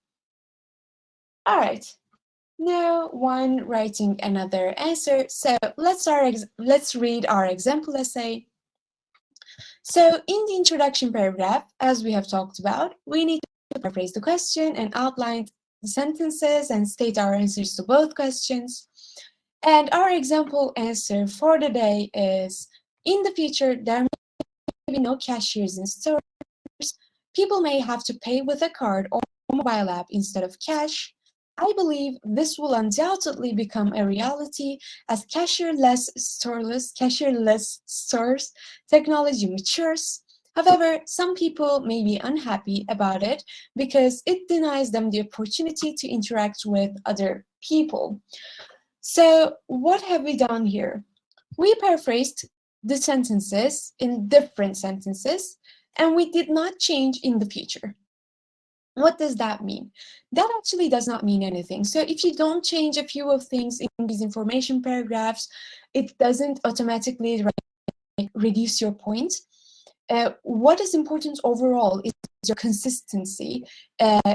All right. No one writing another answer. So let's read our example essay. So in the introduction paragraph, as we have talked about, we need to paraphrase the question and outline the sentences and state our answers to both questions. And our example answer for the day is, in the future, there may be no cashiers in stores. People may have to pay with a card or mobile app instead of cash. I believe this will undoubtedly become a reality as cashierless stores technology matures. However, some people may be unhappy about it because it denies them the opportunity to interact with other people. So what have we done here? We paraphrased the sentences in different sentences, and we did not change in the future. What does that mean? That actually does not mean anything. So if you don't change a few of things in these information paragraphs, it doesn't automatically reduce your point. What is important overall is your consistency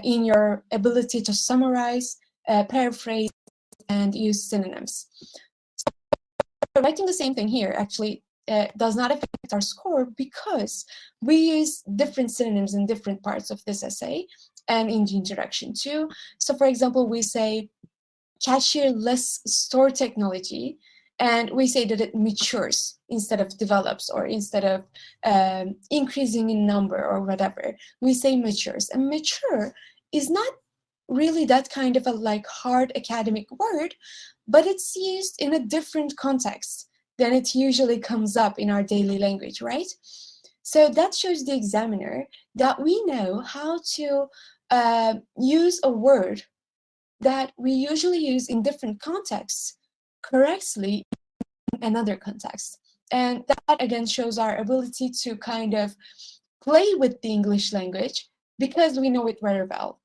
in your ability to summarize, paraphrase, and use synonyms. So writing the same thing here actually does not affect our score because we use different synonyms in different parts of this essay and in the introduction too. So for example, we say cashierless store technology, and we say that it matures instead of develops or instead of increasing in number or whatever. We say matures, and mature is not really that kind of a like hard academic word, but it's used in a different context than it usually comes up in our daily language, right? So that shows the examiner that we know how to use a word that we usually use in different contexts correctly in another context. And that again shows our ability to kind of play with the English language because we know it very well.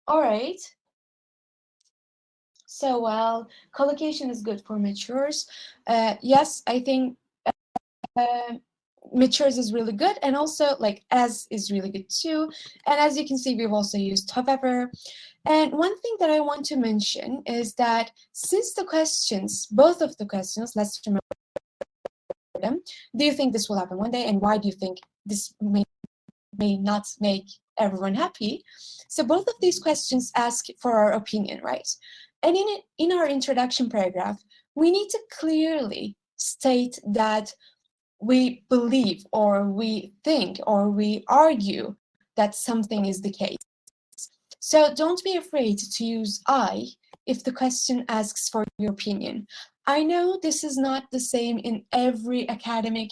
All right. So, well, collocation is good for matures. Yes, I think matures is really good, and also like as is really good too. And as you can see, we've also used however. And one thing that I want to mention is that since the questions, both of the questions, let's remember them. Do you think this will happen one day, and why do you think this may not make everyone happy? So both of these questions ask for our opinion, right? And in our introduction paragraph, we need to clearly state that we believe or we think or we argue that something is the case. So don't be afraid to use I if the question asks for your opinion. I know this is not the same in every academic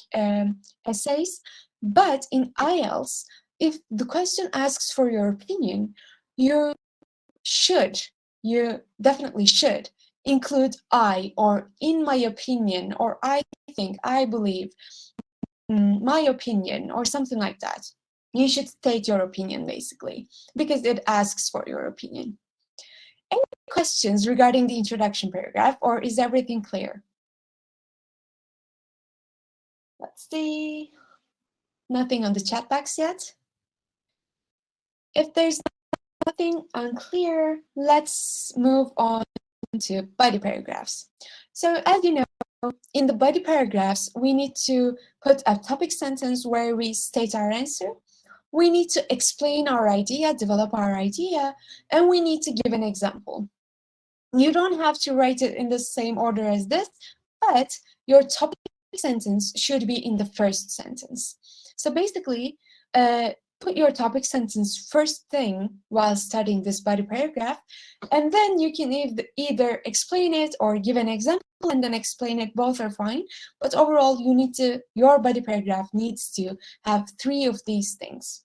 essays, but in IELTS, if the question asks for your opinion, you definitely should include I or in my opinion or I think, I believe, my opinion or something like that. You should state your opinion basically because it asks for your opinion. Any questions regarding the introduction paragraph, or is everything clear? Let's see. Nothing on the chat box yet. If there's nothing unclear, let's move on to body paragraphs. So as you know, in the body paragraphs, we need to put a topic sentence where we state our answer. We need to explain our idea, develop our idea, and we need to give an example. You don't have to write it in the same order as this, but your topic sentence should be in the first sentence. So basically, put your topic sentence first thing while studying this body paragraph, and then you can either explain it or give an example and then explain it. Both are fine, but overall your body paragraph needs to have 3 of these things.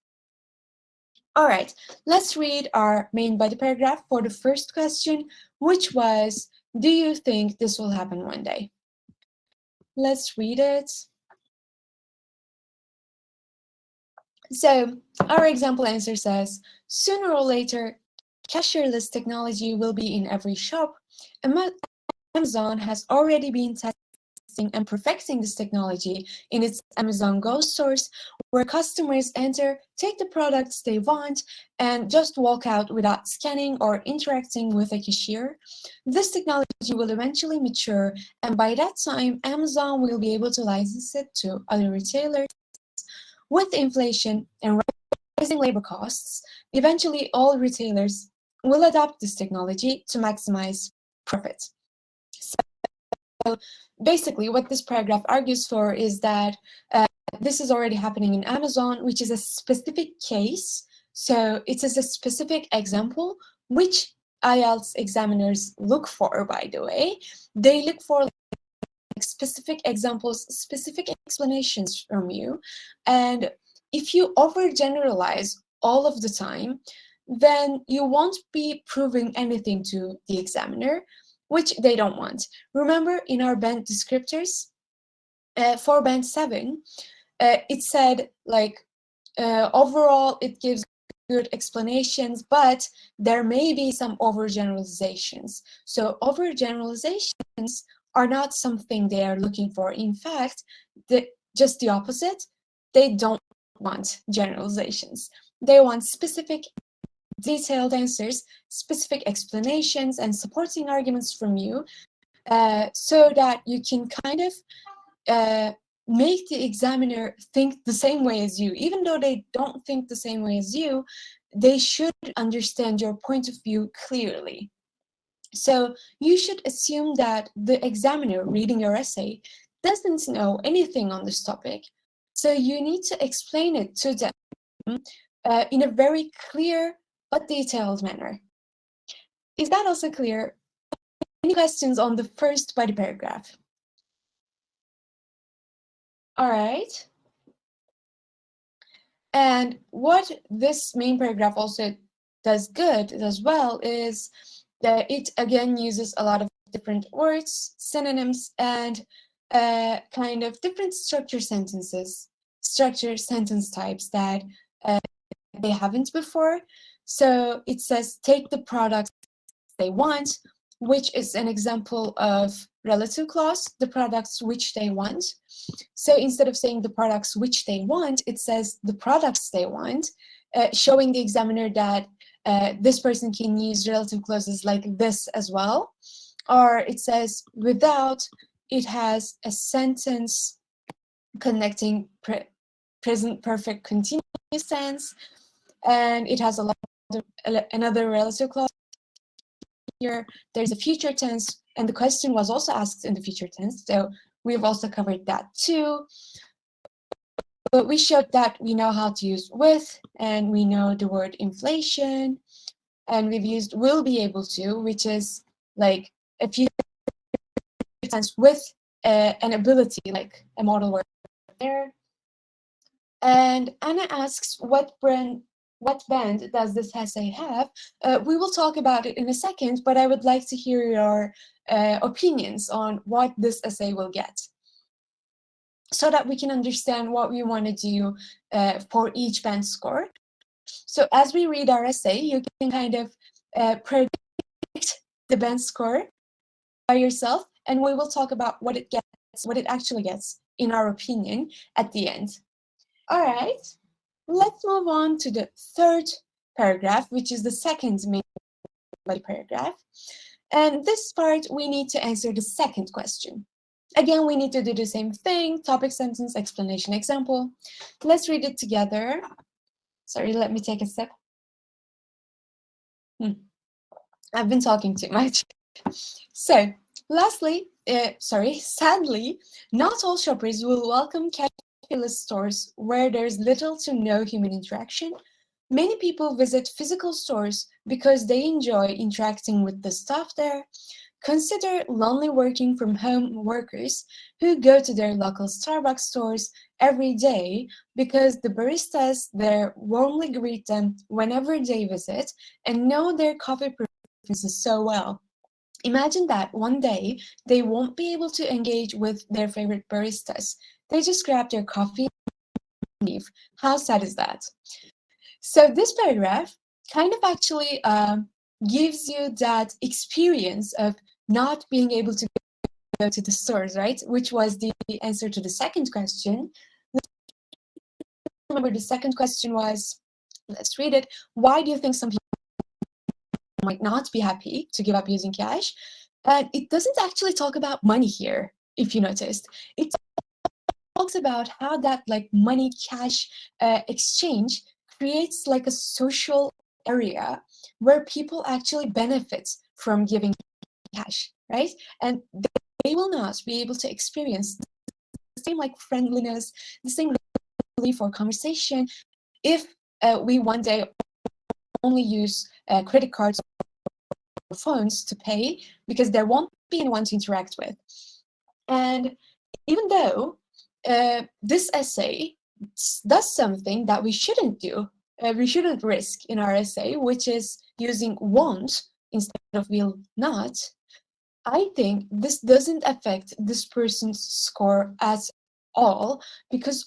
All right, let's read our main body paragraph for the first question, which was, do you think this will happen one day? Let's read it. So our example answer says, sooner or later, cashierless technology will be in every shop. Amazon has already been testing and perfecting this technology in its Amazon Go stores, where customers enter, take the products they want, and just walk out without scanning or interacting with a cashier. This technology will eventually mature, and by that time, Amazon will be able to license it to other retailers. With inflation and rising labor costs, eventually all retailers will adopt this technology to maximize profit. So basically, what this paragraph argues for is that this is already happening in Amazon, which is a specific case. So it is a specific example, which IELTS examiners look for, by the way. They look for specific examples, specific explanations from you. And if you overgeneralize all of the time, then you won't be proving anything to the examiner, which they don't want. Remember, in our band descriptors, for band 7, it said like overall it gives good explanations, but there may be some overgeneralizations. So overgeneralizations are not something they are looking for. In fact, just the opposite. They don't want generalizations. They want specific, detailed answers, specific explanations, and supporting arguments from you, so that you can kind of make the examiner think the same way as you. Even though they don't think the same way as you, they should understand your point of view clearly. So you should assume that the examiner reading your essay doesn't know anything on this topic. So you need to explain it to them in a very clear but detailed manner. Is that also clear? Any questions on the first body paragraph? All right. And what this main paragraph also does well is that it again uses a lot of different words, synonyms, and kind of different structure sentence types that they haven't before. So it says, take the products they want, which is an example of relative clause, the products which they want. So instead of saying the products which they want, it says the products they want, showing the examiner that this person can use relative clauses like this as well. Or it says without, it has a sentence connecting present perfect continuous tense, and it has a lot of another relative clause here. There's a future tense, and the question was also asked in the future tense, so we've also covered that too. But we showed that we know how to use with, and we know the word inflation, and we've used will be able to, which is like a future tense with an ability, like a modal word there. And Anna asks, what band does this essay have? We will talk about it in a second, but I would like to hear your opinions on what this essay will get, so that we can understand what we want to do for each band score. So as we read our essay, you can kind of predict the band score by yourself, and we will talk about what it gets, what it actually gets, in our opinion, at the end. All right, let's move on to the third paragraph, which is the second main body paragraph. And this part, we need to answer the second question. Again, we need to do the same thing: topic, sentence, explanation, example. Let's read it together. Sorry, let me take a sip. I've been talking too much. So, sadly, not all shoppers will welcome cashless stores where there's little to no human interaction. Many people visit physical stores because they enjoy interacting with the staff there. Consider lonely working from home workers who go to their local Starbucks stores every day because the baristas there warmly greet them whenever they visit and know their coffee preferences so well. Imagine that one day they won't be able to engage with their favorite baristas. They just grab their coffee and leave. How sad is that? So this paragraph kind of actually gives you that experience of not being able to go to the stores, right? Which was the answer to the second question. Remember, the second question was, let's read it. Why do you think some people might not be happy to give up using cash? And it doesn't actually talk about money here, if you noticed. It talks about how that like money cash exchange creates like a social area where people actually benefit from giving cash, right? And they will not be able to experience the same like friendliness, the same relief or conversation if we one day only use credit cards or phones to pay, because there won't be anyone to interact with. And even though this essay does something that we shouldn't do, we shouldn't risk in our essay, which is using won't instead of will not, I think this doesn't affect this person's score at all, because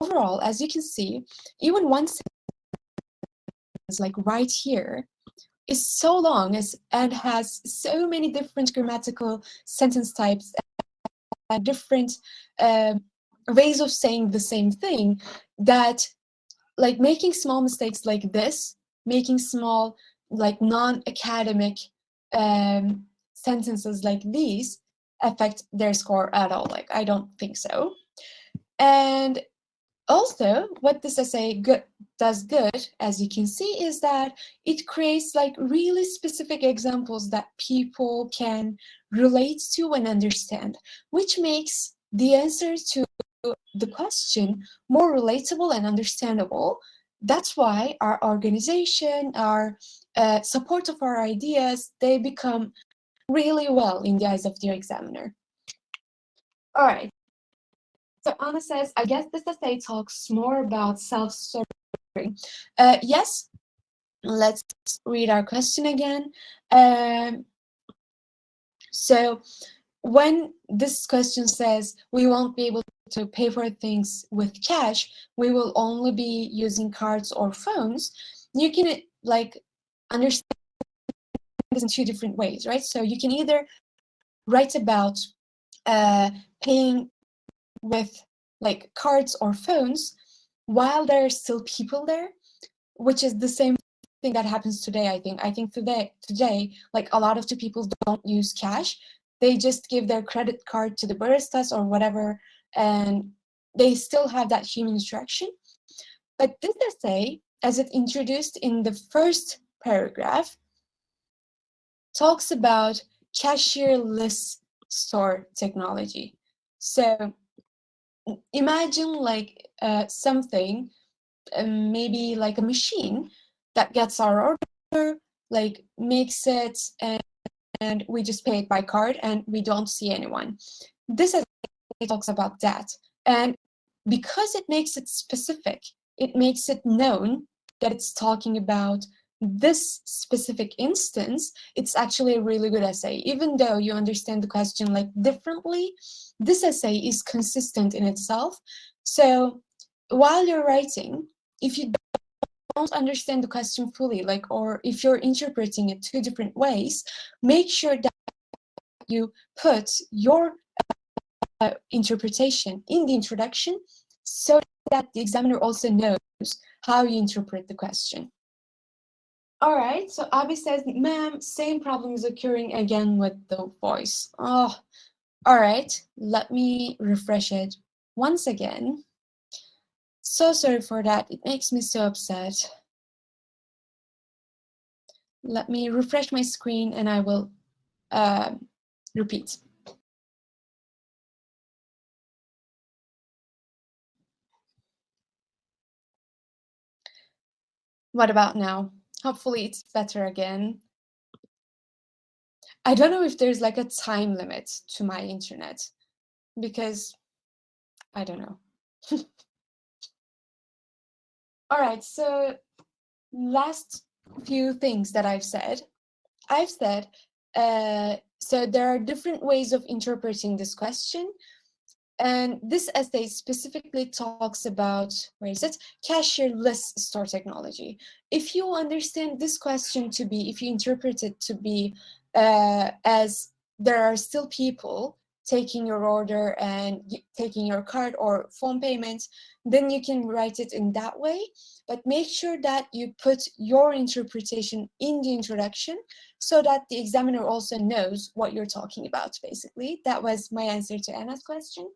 overall, as you can see, even one sentence like right here is so long and has so many different grammatical sentence types and different ways of saying the same thing, that like making small mistakes like this, making small like non-academic sentences like these affect their score at all. Like, I don't think so. And also, what this essay does good, as you can see, is that it creates like really specific examples that people can relate to and understand, which makes the answer to the question more relatable and understandable. That's why our organization, our support of our ideas, they become really well in the eyes of the examiner. All right. So Anna says, I guess this essay talks more about self-serving. Yes, let's read our question again. So when this question says we won't be able to pay for things with cash, we will only be using cards or phones, you can like understand this in two different ways, right? So you can either write about paying with like cards or phones while there are still people there, which is the same thing that happens today. I think today like a lot of the people don't use cash. They just give their credit card to the baristas or whatever, and they still have that human interaction. But this essay, as it introduced in the first paragraph, talks about cashierless store technology. So imagine like something, maybe like a machine that gets our order, like makes it, and we just pay it by card and we don't see anyone. This talks about that. And because it makes it specific, it makes it known that it's talking about this specific instance, it's actually a really good essay. Even though you understand the question like differently, this essay is consistent in itself. So while you're writing, if you don't understand the question fully, like, or if you're interpreting it two different ways, make sure that you put your interpretation in the introduction so that the examiner also knows how you interpret the question. All right, so Abby says, ma'am, same problem is occurring again with the voice. Oh, all right, let me refresh it once again. So sorry for that, it makes me so upset. Let me refresh my screen and I will repeat. What about now? Hopefully it's better again. I don't know if there's like a time limit to my internet because I don't know. All right, so last few things that I've said. So there are different ways of interpreting this question. And this essay specifically talks about, where is it? Cashierless store technology. If you understand this question to be, if you interpret it to be as there are still people taking your order and taking your card or phone payment, then you can write it in that way. But make sure that you put your interpretation in the introduction so that the examiner also knows what you're talking about, basically. That was my answer to Anna's question.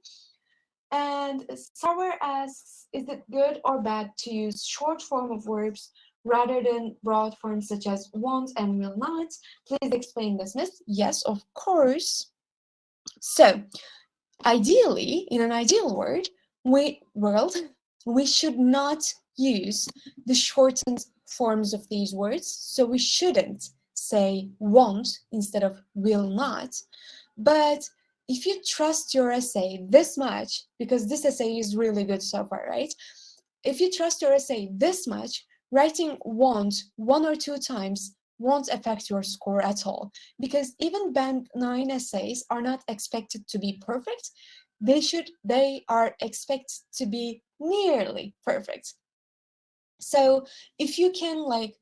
And Sarwar asks, is it good or bad to use short form of verbs rather than broad forms such as won't and will not? Please explain this, Miss. Yes, of course. So, ideally, in an ideal world, we should not use the shortened forms of these words. So we shouldn't say won't instead of will not. But if you trust your essay this much, because this essay is really good so far, right? If you trust your essay this much, writing won't one or two times won't affect your score at all, because even band 9 essays are not expected to be perfect. They are expected to be nearly perfect. So if you can like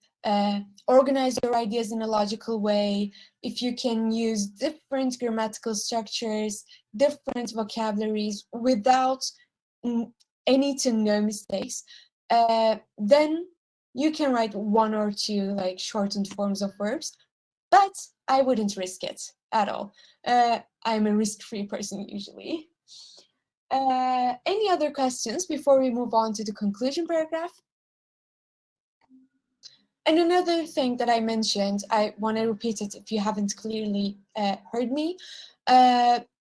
organize your ideas in a logical way, if you can use different grammatical structures, different vocabularies without any to no mistakes, then you can write one or two like shortened forms of verbs, but I wouldn't risk it at all. I'm a risk-free person usually. Any other questions before we move on to the conclusion paragraph? And another thing that I mentioned, I want to repeat it if you haven't clearly heard me.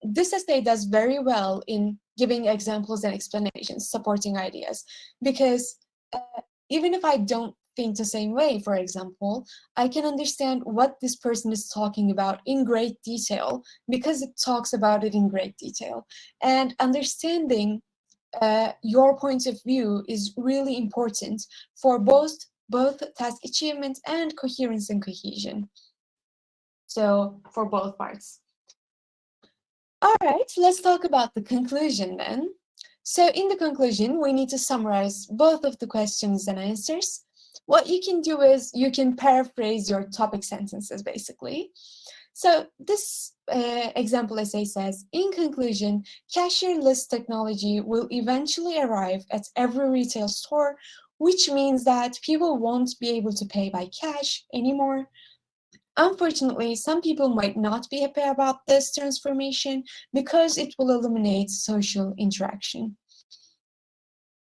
This essay does very well in giving examples and explanations, supporting ideas, because even if I don't think the same way, for example, I can understand what this person is talking about in great detail because it talks about it in great detail. And understanding your point of view is really important for both task achievement and coherence and cohesion. So for both parts. All right, let's talk about the conclusion then. So in the conclusion, we need to summarize both of the questions and answers. what you can do is you can paraphrase your topic sentences, basically. So this example essay says, in conclusion, cashierless technology will eventually arrive at every retail store, which means that people won't be able to pay by cash anymore. Unfortunately, some people might not be happy about this transformation because it will eliminate social interaction.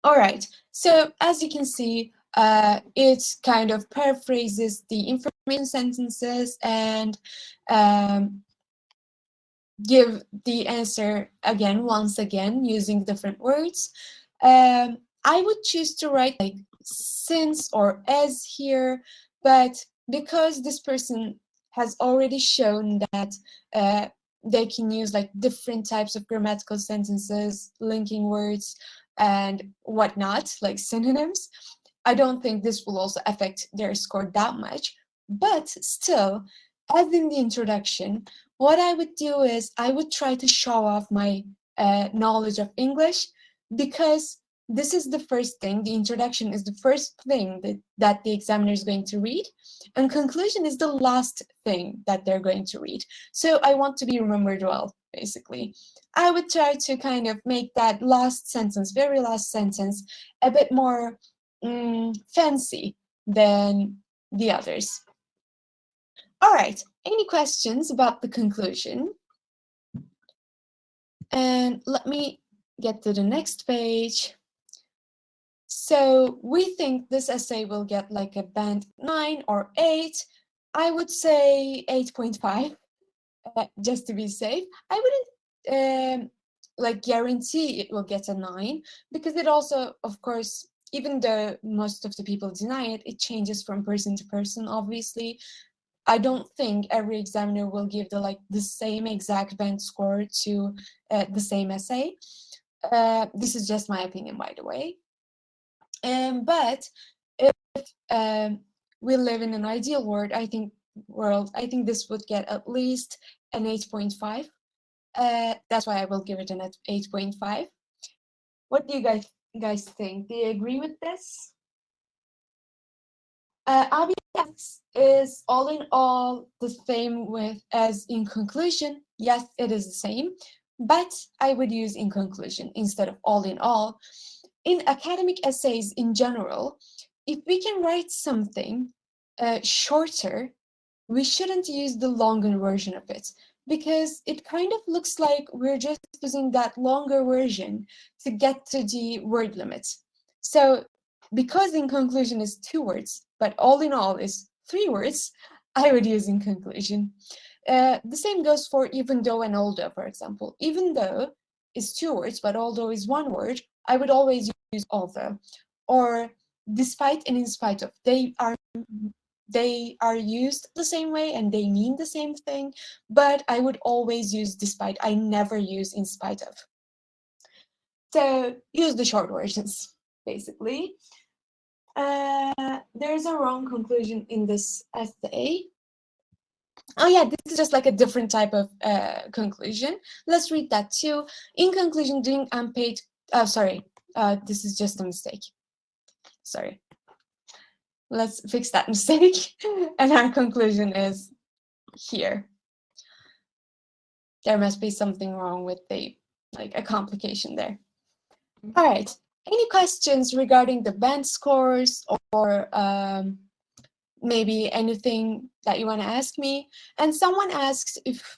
All right, so as you can see, it kind of paraphrases the information sentences and give the answer again, once again, using different words. I would choose to write like since or as here, but because this person has already shown that they can use like different types of grammatical sentences, linking words, and whatnot, like synonyms, I don't think this will also affect their score that much. But still, as in the introduction, what I would do is I would try to show off my knowledge of English, because this is the first thing. The introduction is the first thing that the examiner is going to read, and conclusion is the last thing that they're going to read. So I want to be remembered well, basically. I would try to kind of make that last sentence, very last sentence, a bit more fancy than the others. All right, any questions about the conclusion? And let me get to the next page. So we think this essay will get like a band 9 or 8. I would say 8.5, just to be safe. I wouldn't like guarantee it will get a 9, because it also, of course, even though most of the people deny it, it changes from person to person, obviously. I don't think every examiner will give the same exact band score to the same essay. This is just my opinion, by the way. But if we live in an ideal world, I think this would get at least an 8.5. That's why I will give it an 8.5. What do you guys think? Do you agree with this? Abi asks, is all in all the same as in conclusion? Yes, it is the same, but I would use in conclusion instead of all in all. In academic essays in general, if we can write something shorter, we shouldn't use the longer version of it, because it kind of looks like we're just using that longer version to get to the word limit. So because in conclusion is 2 words, but all in all is 3 words, I would use in conclusion. The same goes for even though and although, for example. Even though is 2 words, but although is 1 word, I would always use although. Or despite and in spite of. They are used the same way and they mean the same thing, but I would always use despite. I never use in spite of. So use the short versions, basically. There's a wrong conclusion in this essay. Oh yeah, this is just like a different type of conclusion. Let's read that too. In conclusion, doing unpaid, this is just a mistake. Sorry. Let's fix that mistake. And our conclusion is here. There must be something wrong with a complication there. All right. Any questions regarding the band scores or maybe anything that you want to ask me? And someone asks if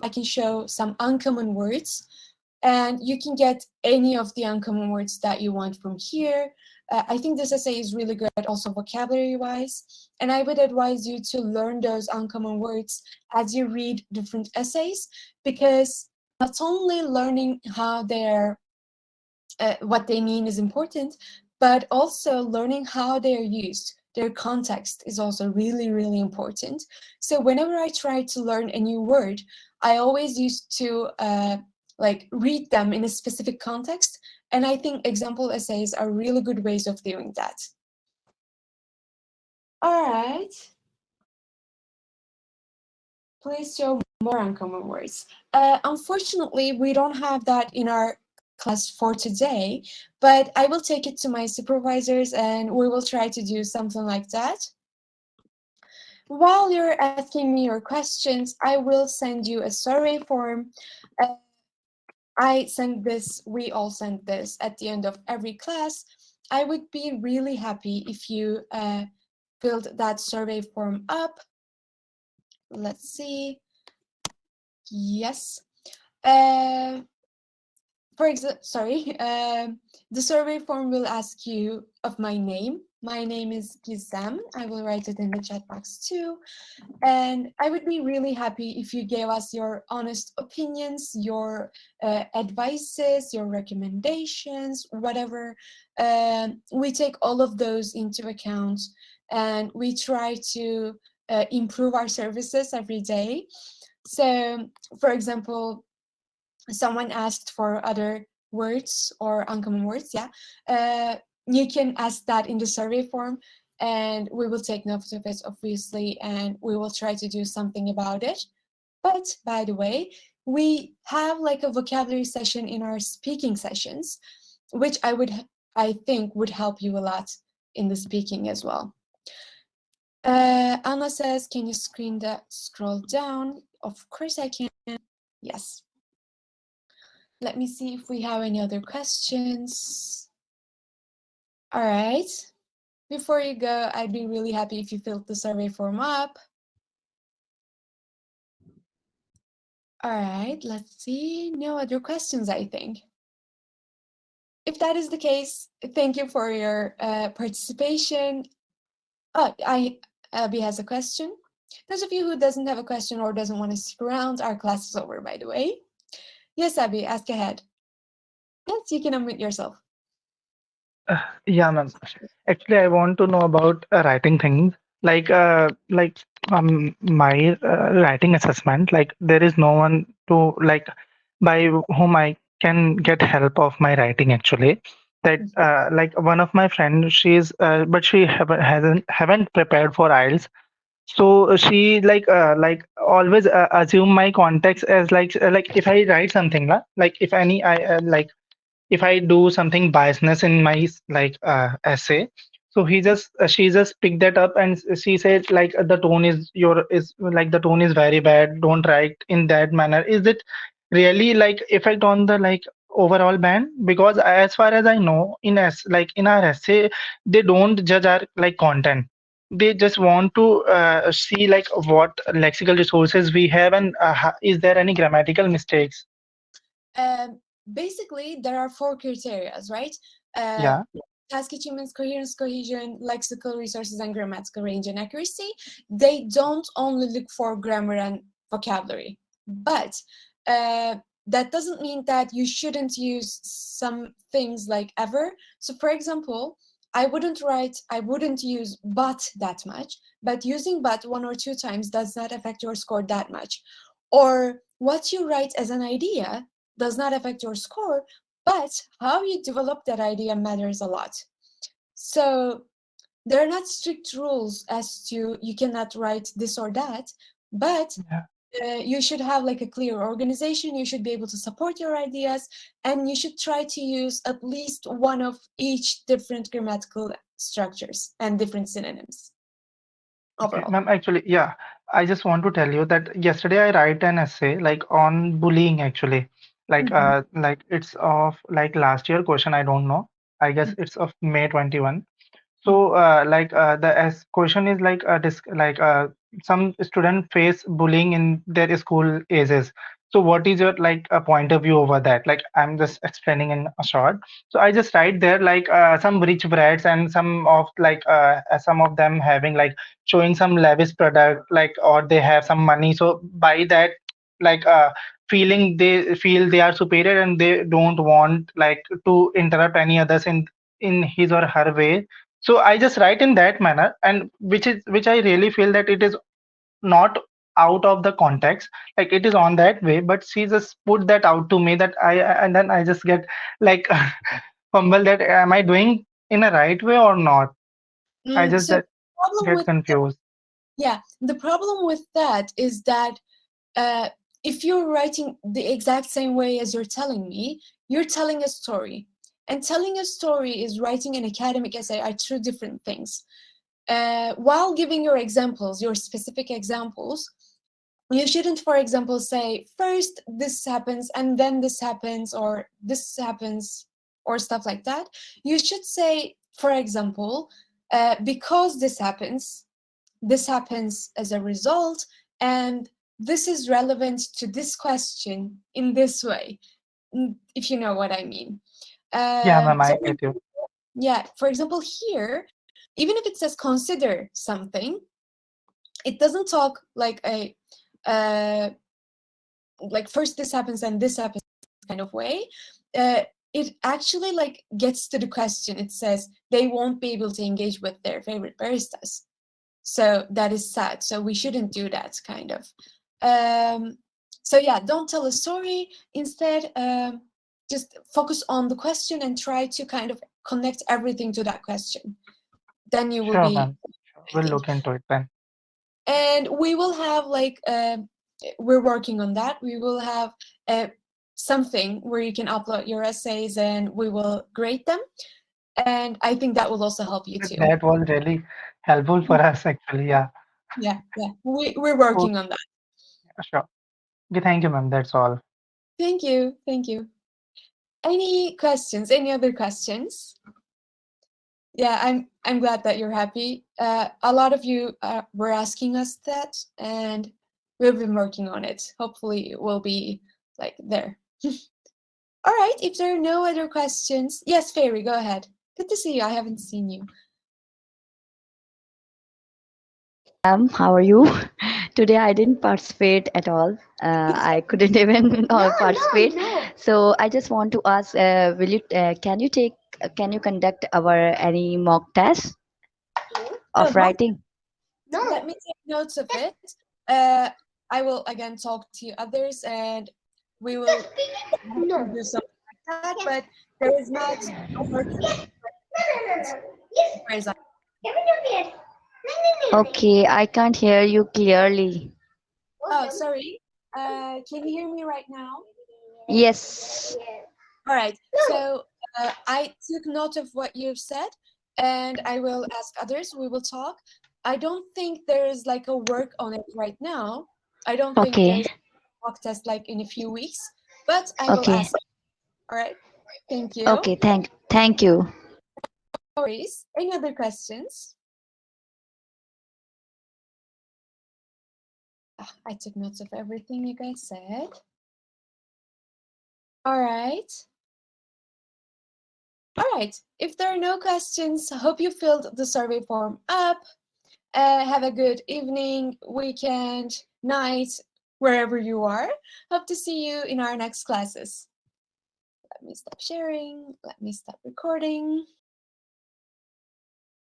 I can show some uncommon words, and you can get any of the uncommon words that you want from here. I think this essay is really good also vocabulary-wise, and I would advise you to learn those uncommon words as you read different essays, because not only learning how they're what they mean is important, but also learning how they're used. Their context is also really, really important. So whenever I try to learn a new word, I always used to read them in a specific context. And I think example essays are really good ways of doing that. All right. Please show more uncommon words. Unfortunately, we don't have that in our class for today, but I will take it to my supervisors and we will try to do something like that. While you're asking me your questions, I will send you a survey form. Uh, we all send this at the end of every class. I would be really happy if you filled that survey form up. Let's see. Yes. Uh, for example, sorry, the survey form will ask you of my name. My name is Gizem. I will write it in the chat box too. And I would be really happy if you gave us your honest opinions, your advices, your recommendations, whatever. We take all of those into account and we try to improve our services every day. So, for example, someone asked for other words or uncommon words, yeah, you can ask that in the survey form and we will take note of it, obviously, and we will try to do something about it. But by the way, we have like a vocabulary session in our speaking sessions, which I think would help you a lot in the speaking as well. Anna says, can you scroll down? Of course I can. Yes. Let me see if we have any other questions. All right. Before you go, I'd be really happy if you filled the survey form up. All right, let's see. No other questions, I think. If that is the case, thank you for your participation. Oh, Abby has a question. Those of you who doesn't have a question or doesn't want to stick around, our class is over, by the way. Yes, Abby, ask ahead. Yes, you can unmute yourself. Yeah, ma'am. Actually, I want to know about writing things. Like my writing assessment. Like there is no one to like by whom I can get help of my writing. Actually, that like one of my friends, she's but she haven't prepared for IELTS. So she like always assume my context as like if I write something like if any I like if I do something biasness in my essay, so she just picked that up and she said like the tone is like the tone is very bad. Don't write in that manner. Is it really like effect on the like overall band? Because as far as I know, in our essay, they don't judge our like content. They just want to see like what lexical resources we have and is there any grammatical mistakes? Basically, there are 4 criteria, right? Yeah. Task achievements, coherence, cohesion, lexical resources, and grammatical range and accuracy. They don't only look for grammar and vocabulary, but that doesn't mean that you shouldn't use some things like ever. So, for example, I wouldn't use but that much, but using but 1 or 2 times does not affect your score that much. Or what you write as an idea does not affect your score, but how you develop that idea matters a lot. So there are not strict rules as to you cannot write this or that, but Yeah. you should have like a clear organization. You should be able to support your ideas, and you should try to use at least one of each different grammatical structures and different synonyms Okay, overall. ma'am, actually, yeah, I just want to tell you that yesterday I write an essay like on bullying actually. Mhm. Like it's of like last year question, I don't know. I guess it's of May 21. So, the as question is like some student face bullying in their school ages. So, what is your like a point of view over that? Like, I'm just explaining in a short. So, I just write there like some rich brats and some of them having like showing some lavish product like or they have some money. So, by that like feeling they feel they are superior and they don't want like to interrupt any others in his or her way, so I just write in that manner, and which I really feel that it is not out of the context, like it is on that way, but she just put that out to me that and then I just get like fumble that am I doing in a right way or not? I just So the problem get with confused. the problem with that is that if you're writing the exact same way as you're telling me, you're telling a story. And telling a story is writing an academic essay are two different things. While giving your examples, your specific examples, you shouldn't, for example, say, first this happens, and then this happens, or this happens, or stuff like that. You should say, for example, because this happens as a result, and this is relevant to this question in this way, if you know what I mean. Yeah, ma'am, I get you. Yeah, for example, here, even if it says consider something, it doesn't talk like a like first this happens and this happens kind of way. It actually like gets to the question. It says they won't be able to engage with their favorite baristas. So that is sad. So we shouldn't do that, kind of. So yeah, don't tell a story. Instead, just focus on the question and try to kind of connect everything to that question. Then you will Sure, be. ma'am. Sure. We'll look into it then. And we will have like, we're working on that. We will have something where you can upload your essays and we will grade them. And I think that will also help you too. That was really helpful for us, actually. Yeah. Yeah. We're working on that. Sure. Okay, thank you, ma'am. That's all. Thank you. Any questions? Any other questions? Yeah, I'm glad that you're happy. A lot of you were asking us that, and we've been working on it. Hopefully, it will be like there. All right. If there are no other questions, yes, Fairy, go ahead. Good to see you. I haven't seen you. How are you? Today I didn't participate at all. I couldn't even participate. So I just want to ask, can you conduct our any mock test of writing? Let me take notes of it. I will again talk to others, and we will do something like that. But there is not a workshop. Okay, I can't hear you clearly. Oh, sorry. Can you hear me right now? Yes. All right. So I took note of what you've said, and I will ask others. We will talk. I don't think there is like a work on it right now. I don't think Okay. there's a mock test like in a few weeks, but I will Okay. ask. All right. Thank you. Okay. Thank you. No worries. Any other questions? I took notes of everything you guys said. All right. All right. If there are no questions, I hope you filled the survey form up. Have a good evening, weekend, night, wherever you are. Hope to see you in our next classes. Let me stop sharing. Let me stop recording.